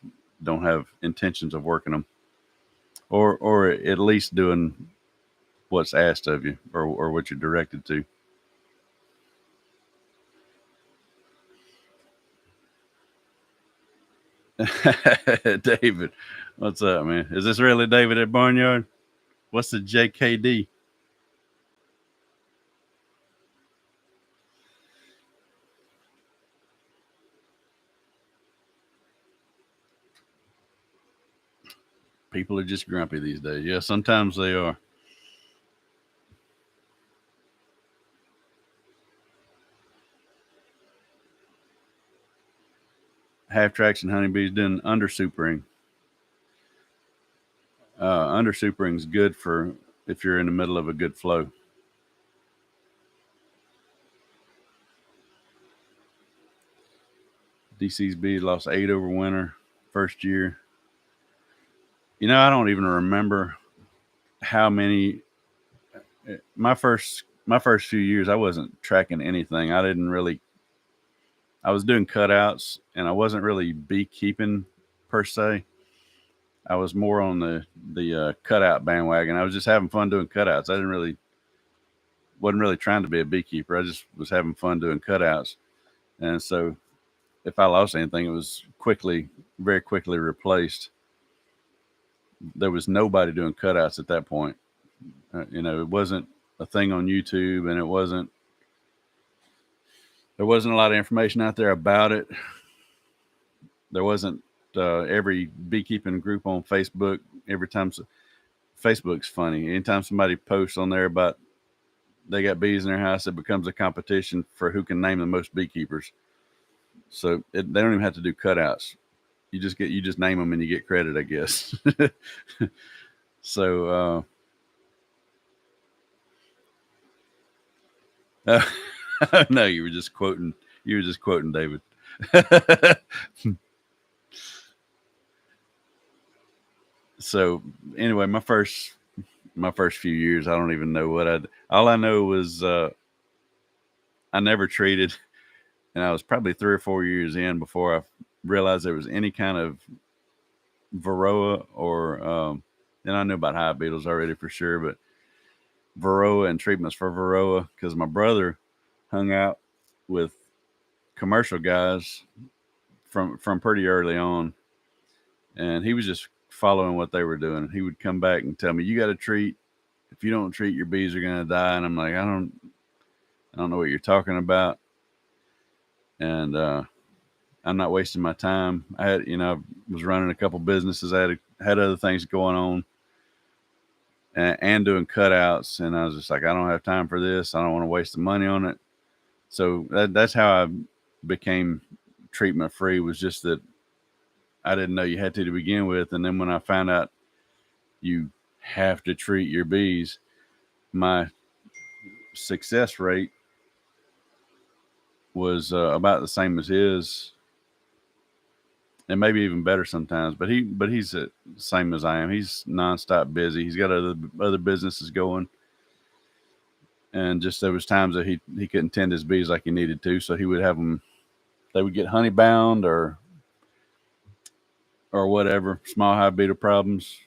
don't have intentions of working them, or at least doing what's asked of you or what you're directed to. David, what's up, man? Is this really David at Barnyard? What's the JKD? People are just grumpy these days. Yeah, sometimes they are. Half traction honeybees doing undersupering. Undersupering is good for if you're in the middle of a good flow. DC's bees lost 8 over winter, first year. I don't even remember how many. My first few years, I wasn't tracking anything. I didn't really. I was doing cutouts, and I wasn't really beekeeping per se. I was more on the cutout bandwagon. I was just having fun doing cutouts. I didn't really wasn't really trying to be a beekeeper. I just was having fun doing cutouts. And so if I lost anything, it was very quickly replaced. There was nobody doing cutouts at that point. It wasn't a thing on YouTube, and there wasn't a lot of information out there about it. There wasn't every beekeeping group on Facebook. Every time Facebook's funny. Anytime somebody posts on there about they got bees in their house, it becomes a competition for who can name the most beekeepers. So they don't even have to do cutouts. You just name them and you get credit, I guess. So no, you were just quoting. You were just quoting David. So anyway, my first few years, I don't even know what I. All I know was I never treated, and I was probably 3 or 4 years in before I realized there was any kind of Varroa or. And I knew about hive beetles already for sure, but Varroa and treatments for Varroa because my brother hung out with commercial guys from pretty early on, and he was just following what they were doing. He would come back and tell me, "You got to treat. If you don't treat, your bees are going to die." And I'm like, I don't know what you're talking about, and I'm not wasting my time. I was running a couple businesses. I had other things going on, and doing cutouts, and I was just like, I don't have time for this. I don't want to waste the money on it. So that's how I became treatment free. Was just that I didn't know you had to begin with, and then when I found out you have to treat your bees, my success rate was about the same as his, and maybe even better sometimes. But he's the same as I am. He's nonstop busy. He's got other businesses going, and just there was times that he couldn't tend his bees like he needed to, so he would have them. They would get honey bound or whatever, small hive beetle problems.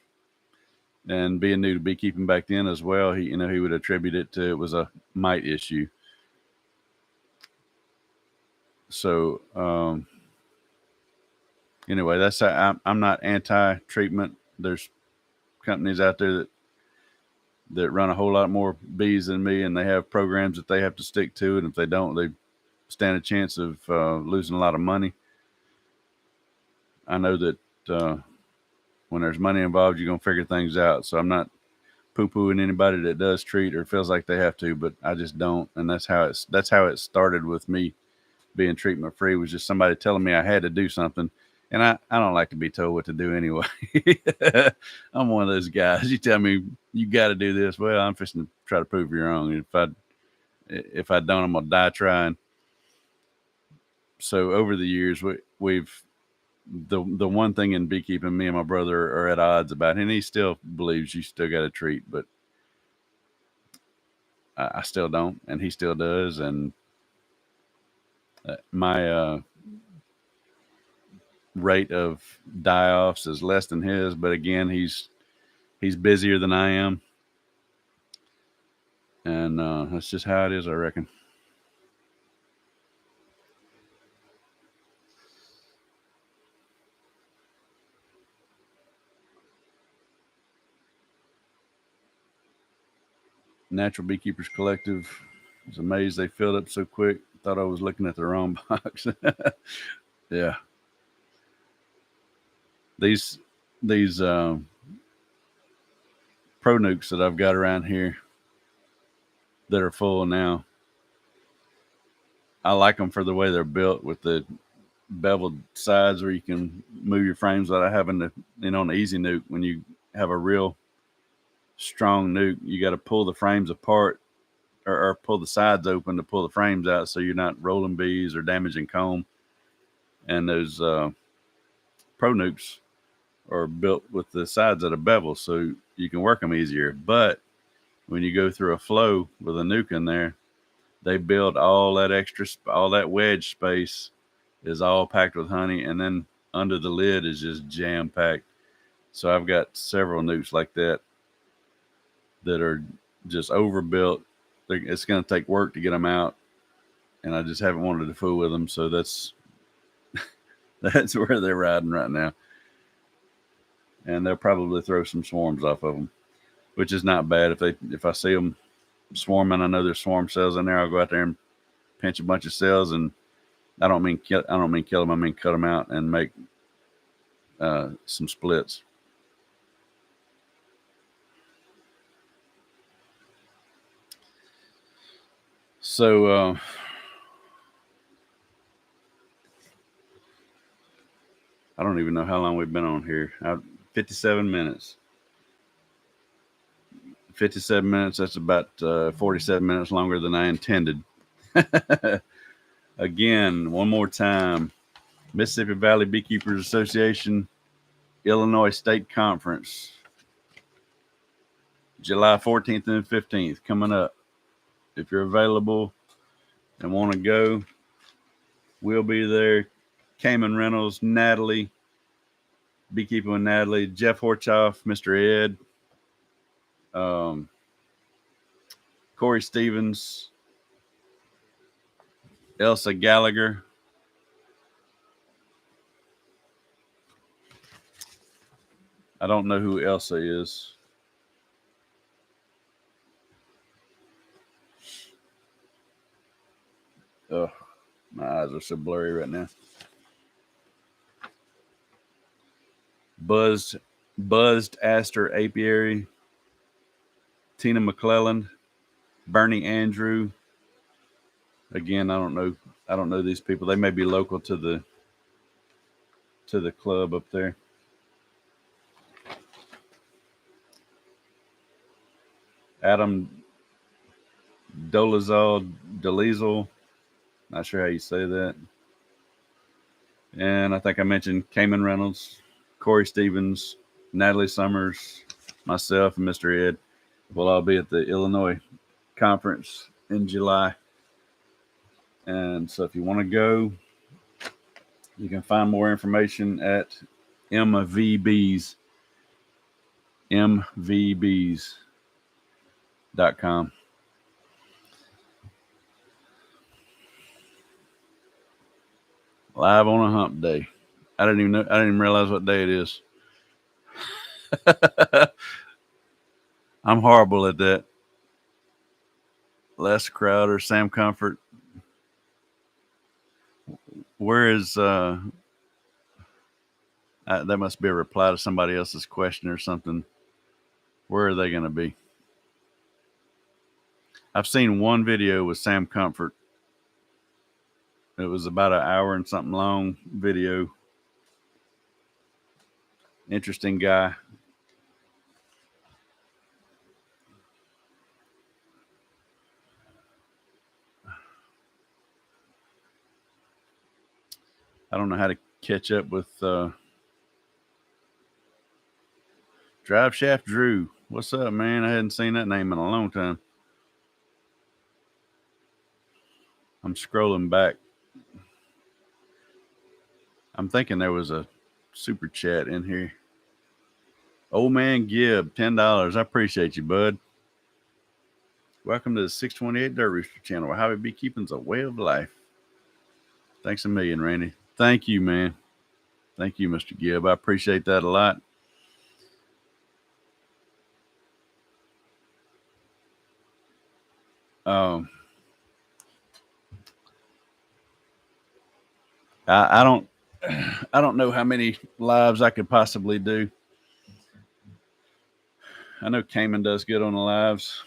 And being new to beekeeping back then as well, he would attribute it was a mite issue. So anyway, that's I'm not anti-treatment. There's companies out there that run a whole lot more bees than me, and they have programs that they have to stick to, and if they don't, they stand a chance of losing a lot of money. I know that when there's money involved, you're gonna figure things out. So I'm not poo-pooing anybody that does treat or feels like they have to, but I just don't, and that's how it started with me being treatment free. Was just somebody telling me I had to do something, and I don't like to be told what to do anyway. I'm one of those guys. You tell me you got to do this, well, I'm fixing to try to prove you wrong. If I don't, I'm gonna die trying. So over the years, we've the one thing in beekeeping, me and my brother are at odds about, and he still believes you still got to treat, but I still don't, and he still does. And my rate of die-offs is less than his, but again, he's busier than I am, and that's just how it is, I reckon. Natural Beekeepers Collective. I was amazed they filled up so quick. Thought I was looking at the wrong box. Yeah. These pro nukes that I've got around here that are full now, I like them for the way they're built with the beveled sides where you can move your frames without having to, on the easy nuke, when you have a real strong nuke, you got to pull the frames apart or pull the sides open to pull the frames out so you're not rolling bees or damaging comb. And those pro nukes are built with the sides that are beveled so you can work them easier. But when you go through a flow with a nuke in there, they build all that wedge space is all packed with honey, and then under the lid is just jam packed. So I've got several nukes like that are just overbuilt. It's going to take work to get them out, and I just haven't wanted to fool with them. So that's where they're riding right now. And they'll probably throw some swarms off of them, which is not bad. If I see them swarming, I know there's swarm cells in there, I'll go out there and pinch a bunch of cells, and I don't mean kill them. I mean cut them out and make some splits. So I don't even know how long we've been on here. 57 minutes. 57 minutes. That's about 47 minutes longer than I intended. Again, one more time. Mississippi Valley Beekeepers Association, Illinois State Conference, July 14th and 15th, coming up. If you're available and want to go, we'll be there. Cayman Reynolds, Natalie, Beekeeping with Natalie, Jeff Horchoff, Mr. Ed, Corey Stevens, Elsa Gallagher, I don't know who Elsa is. Oh, my eyes are so blurry right now. Buzzed Aster Apiary, Tina McClelland, Bernie Andrew. Again, I don't know these people. They may be local to the club up there. Adam Dolezal, not sure how you say that. And I think I mentioned Cayman Reynolds, Corey Stevens, Natalie Summers, myself, and Mr. Ed. We'll all be at the Illinois conference in July. And so if you want to go, you can find more information at mvbs.com. Live on a hump day. I didn't even realize what day it is. I'm horrible at that. Les Crowder, Sam Comfort. Where is that must be a reply to somebody else's question or something. Where are they going to be? I've seen one video with Sam Comfort. It was about an hour and something long video. Interesting guy. I don't know how to catch up with Drive Shaft Drew. What's up, man? I hadn't seen that name in a long time. I'm scrolling back. I'm thinking there was a super chat in here. Old Man Gibb, $10. I appreciate you, bud. Welcome to the 628 Dirt Rooster channel, where hobby beekeeping's a way of life. Thanks a million, Randy. Thank you, man. Thank you, Mr. Gibb. I appreciate that a lot. Um, I don't I don't know how many lives I could possibly do. I know Cayman does good on the lives.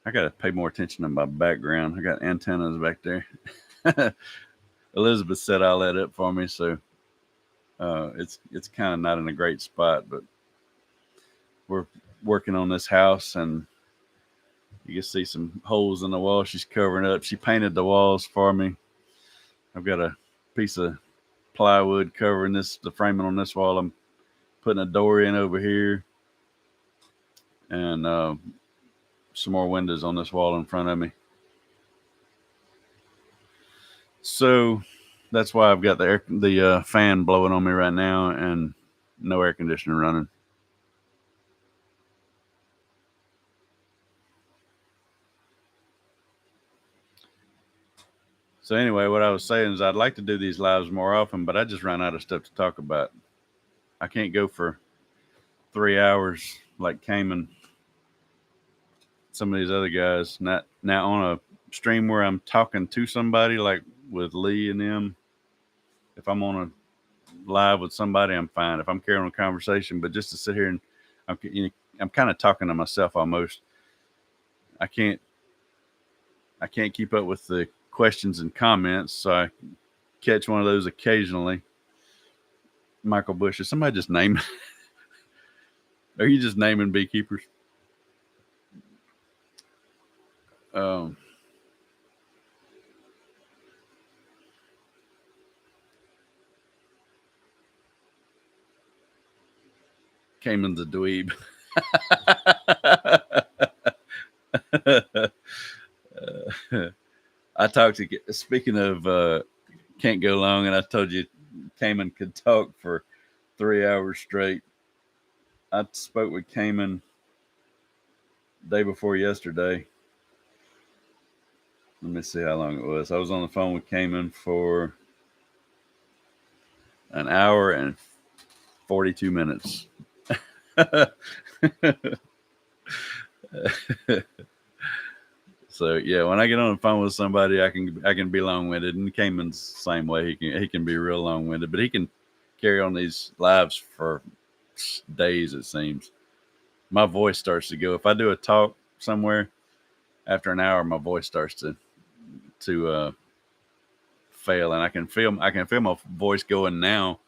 I got to pay more attention to my background. I got antennas back there. Elizabeth set all that up for me, so it's kind of not in a great spot, but we're working on this house, and you can see some holes in the wall. She's covering up. She painted the walls for me. I've got a piece of plywood covering the framing on this wall. I'm putting a door in over here, and some more windows on this wall in front of me. So that's why I've got the fan blowing on me right now and no air conditioner running. So anyway, what I was saying is I'd like to do these lives more often, but I just run out of stuff to talk about. I can't go for 3 hours like Cayman, some of these other guys. Not now on a stream where I'm talking to somebody like with Lee and them. If I'm on a live with somebody, I'm fine. If I'm carrying on a conversation, but just to sit here and I'm kind of talking to myself almost. I can't keep up with the questions and comments, so I catch one of those occasionally. Michael Bush, is somebody just naming? Are you just naming beekeepers? Cayman's a dweeb. I talked to, speaking of can't go long, and I told you Cayman could talk for 3 hours straight. I spoke with Cayman day before yesterday. Let me see how long it was. I was on the phone with Cayman for an hour and 42 minutes. So yeah, when I get on the phone with somebody, I can be long winded, and Cayman's the same way. He can be real long winded, but he can carry on these lives for days. It seems my voice starts to go. If I do a talk somewhere, after an hour, my voice starts to fail, and I can feel my voice going now.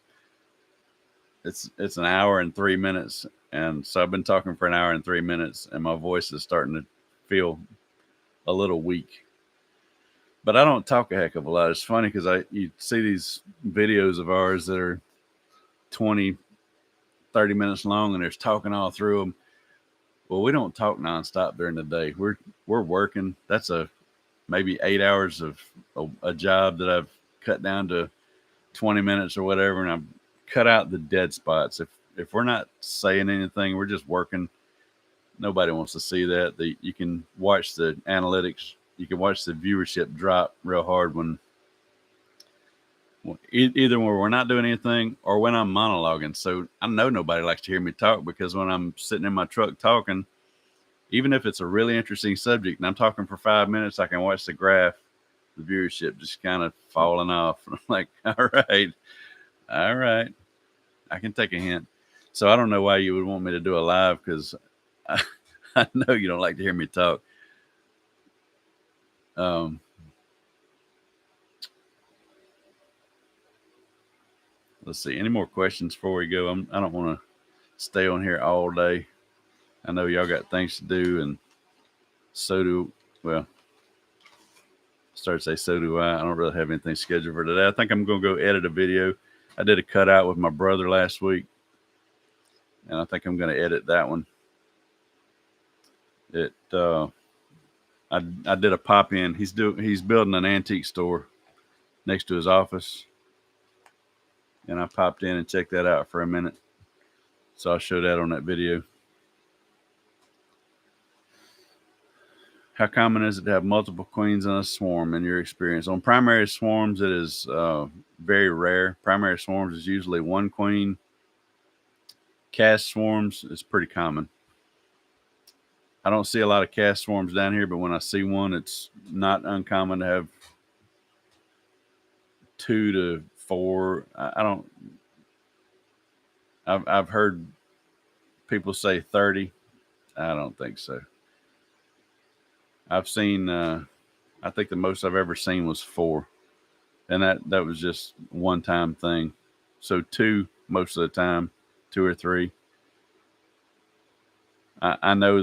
It's an hour and 3 minutes, and so I've been talking for an hour and 3 minutes, and my voice is starting to feel a little weak. But I don't talk a heck of a lot. It's funny because you see these videos of ours that are 20, 30 minutes long, and there's talking all through them. Well, we don't talk nonstop during the day. We're working. That's maybe 8 hours of a job that I've cut down to 20 minutes or whatever, and I've cut out the dead spots. If we're not saying anything, we're just working. Nobody wants to see that. You can watch the analytics. You can watch the viewership drop real hard when either when we're not doing anything or when I'm monologuing. So I know nobody likes to hear me talk, because when I'm sitting in my truck talking, even if it's a really interesting subject and I'm talking for 5 minutes, I can watch the graph, the viewership just kind of falling off. I'm like, all right, I can take a hint. So I don't know why you would want me to do a live, because I know you don't like to hear me talk. Let's see. Any more questions before we go? I don't want to stay on here all day. I know y'all got things to do, and so do, well, start to say so do I. I don't really have anything scheduled for today. I think I'm going to go edit a video. I did a cutout with my brother last week, and I think I'm going to edit that one. I did a pop in. He's building an antique store next to his office, and I popped in and checked that out for a minute. So I'll show that on that video. How common is it to have multiple queens in a swarm in your experience? On primary swarms, it is very rare. Primary swarms is usually one queen. Cast swarms is pretty common. I don't see a lot of cast swarms down here, but when I see one, it's not uncommon to have 2 to 4. I don't. I've heard people say 30. I don't think so. I've seen. I think the most I've ever seen was 4, and that was just one time thing. So 2 most of the time, 2 or 3. I know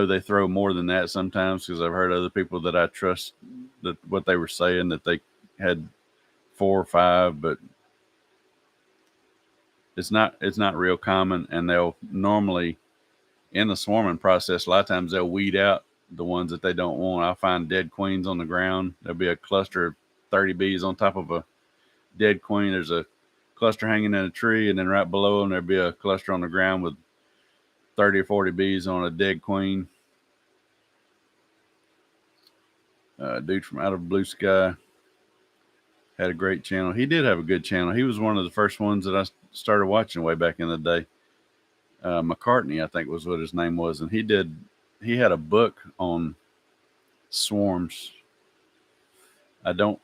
they throw more than that sometimes because I've heard other people that I trust that what they were saying that they had 4 or 5, but it's not real common, and they'll normally in the swarming process a lot of times they'll weed out the ones that they don't want. I'll find dead queens on the ground. There'll be a cluster of 30 bees on top of a dead queen. There's a cluster hanging in a tree, and then right below them there'll be a cluster on the ground with 30 or 40 bees on a dead queen. Dude from Out of Blue Sky had a great channel. He did have a good channel. He was one of the first ones that I started watching way back in the day. McCartney, I think was what his name was, and he had a book on swarms. I don't.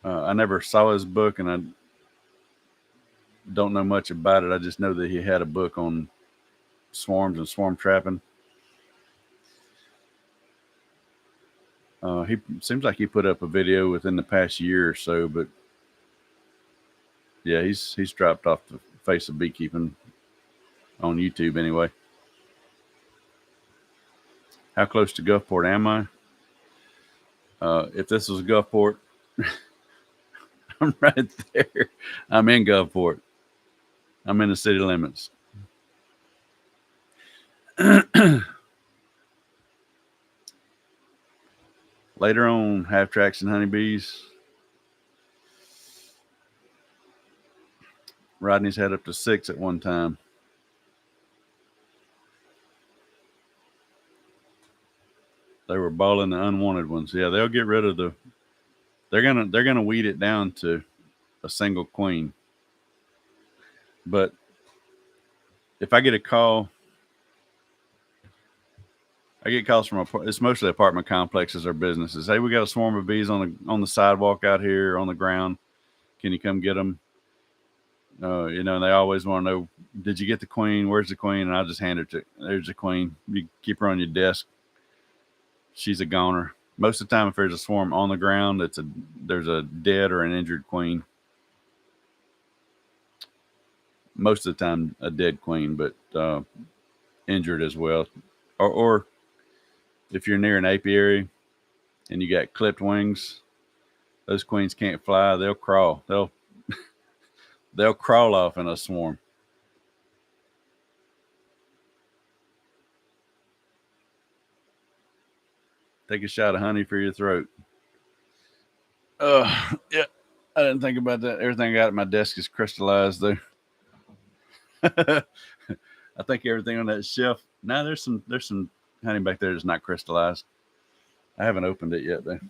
I never saw his book, and I don't know much about it. I just know that he had a book on swarms and swarm trapping. He seems like he put up a video within the past year or so, but yeah, he's dropped off the face of beekeeping on YouTube anyway. How close to Gulfport am I? If this was Gulfport, I'm right there. I'm in Gulfport. I'm in the city limits. Later on, half tracks and honeybees. Rodney's had up to 6 at one time. They were balling the unwanted ones. Yeah, they'll get rid of the. They're gonna weed it down to a single queen. But if I get a call, I get calls from it's mostly apartment complexes or businesses. Hey, we got a swarm of bees on the sidewalk out here on the ground. Can you come get them? And they always want to know, did you get the queen? Where's the queen? And I'll just hand her to. There's the queen. You keep her on your desk. She's a goner. Most of the time, if there's a swarm on the ground, there's a dead or an injured queen. Most of the time, a dead queen, but injured as well. Or if you're near an apiary and you got clipped wings, those queens can't fly. They'll crawl. They'll crawl off in a swarm. Take a shot of honey for your throat. Yeah. I didn't think about that. Everything I got at my desk is crystallized, though. I think everything on that shelf. Now there's some honey back there that's not crystallized. I haven't opened it yet, though.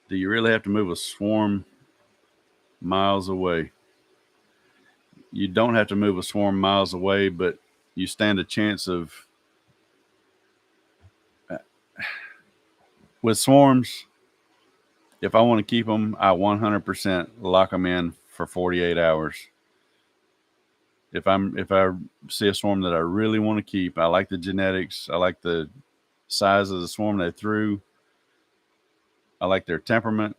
Do you really have to move a swarm miles away? You don't have to move a swarm miles away, but you stand a chance of with swarms. If I want to keep them, I 100% lock them in for 48 hours. If I see a swarm that I really want to keep, I like the genetics, I like the size of the swarm they threw, I like their temperament,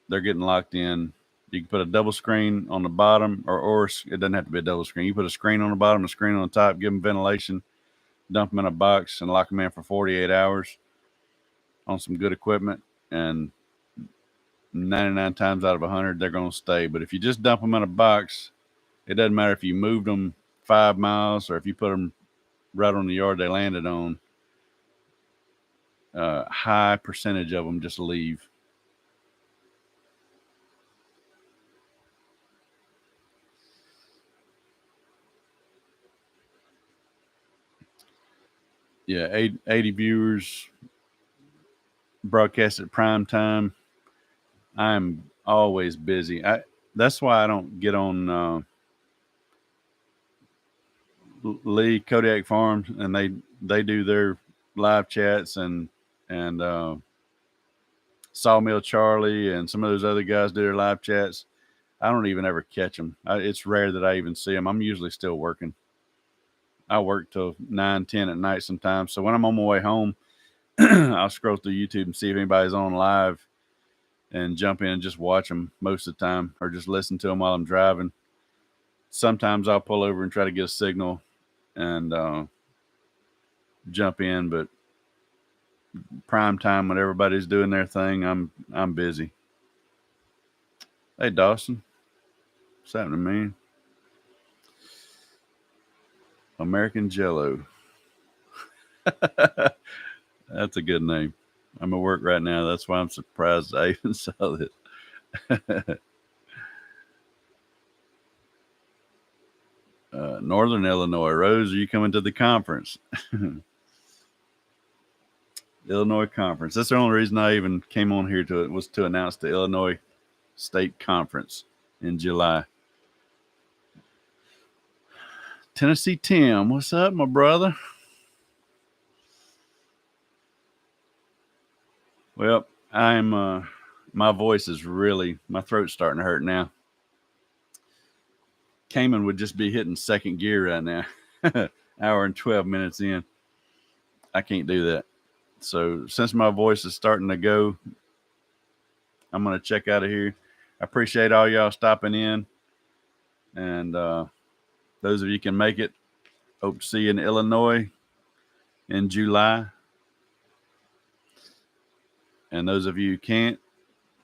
they're getting locked in. You can put a double screen on the bottom, or it doesn't have to be a double screen. You put a screen on the bottom, a screen on the top, give them ventilation, dump them in a box, and lock them in for 48 hours on some good equipment. And 99 times out of 100, they're going to stay. But if you just dump them in a box, it doesn't matter if you moved them 5 miles or if you put them right on the yard they landed on. High percentage of them just leave. Yeah, 80 viewers broadcast at prime time. I'm always busy. That's why I don't get on Lee Kodiak Farms, and they do their live chats, and Sawmill Charlie and some of those other guys do their live chats. I don't even ever catch them. It's rare that I even see them. I'm usually still working. I work till 9, 10 at night sometimes. So when I'm on my way home, I'll scroll through YouTube and see if anybody's on live and jump in and just watch them most of the time, or just listen to them while I'm driving. Sometimes I'll pull over and try to get a signal and jump in, but prime time when everybody's doing their thing, I'm busy. Hey Dawson, what's happening, man? American Jello. That's a good name. I'm at work right now. That's why I'm surprised I even saw that. Northern Illinois. Rose, are you coming to the conference? Illinois Conference. That's the only reason I even came on here was to announce the Illinois State Conference in July. Tennessee Tim, what's up, my brother? Well, I'm my voice is really, my throat's starting to hurt now. Cayman would just be hitting second gear right now. Hour and 12 minutes in. I can't do that. So since my voice is starting to go, I'm going to check out of here. I appreciate all y'all stopping in. And those of you can make it, hope to see you in Illinois in July. And those of you who can't,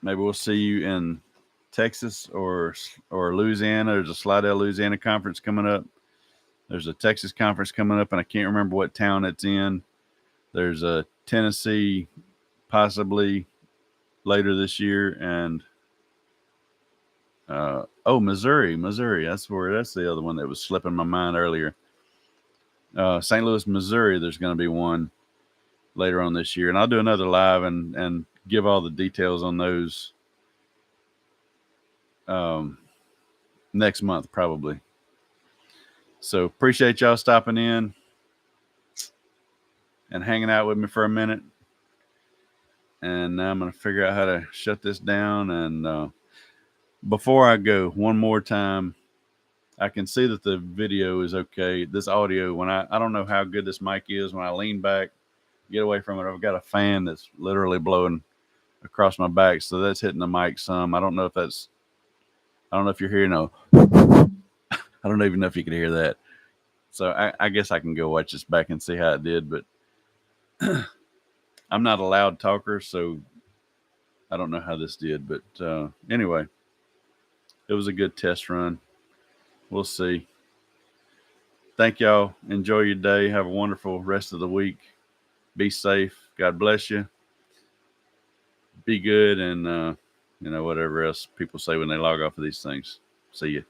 maybe we'll see you in Texas or Louisiana. There's a Slidell, Louisiana conference coming up. There's a Texas conference coming up, and I can't remember what town it's in. There's a Tennessee possibly later this year, and Missouri. That's the other one that was slipping my mind earlier. St. Louis, Missouri. There's going to be one later on this year, and I'll do another live and give all the details on those next month probably. So appreciate y'all stopping in and hanging out with me for a minute. And now I'm going to figure out how to shut this down. And before I go, one more time, I can see that the video is okay. This audio, when I don't know how good this mic is, when I lean back, get away from it, I've got a fan that's literally blowing across my back. So that's hitting the mic some. I don't know if you're hearing I don't even know if you can hear that. So I guess I can go watch this back and see how it did, but I'm not a loud talker, so I don't know how this did. But anyway, it was a good test run. We'll see. Thank y'all. Enjoy your day. Have a wonderful rest of the week. Be safe. God bless you. Be good, and whatever else people say when they log off of these things. See you.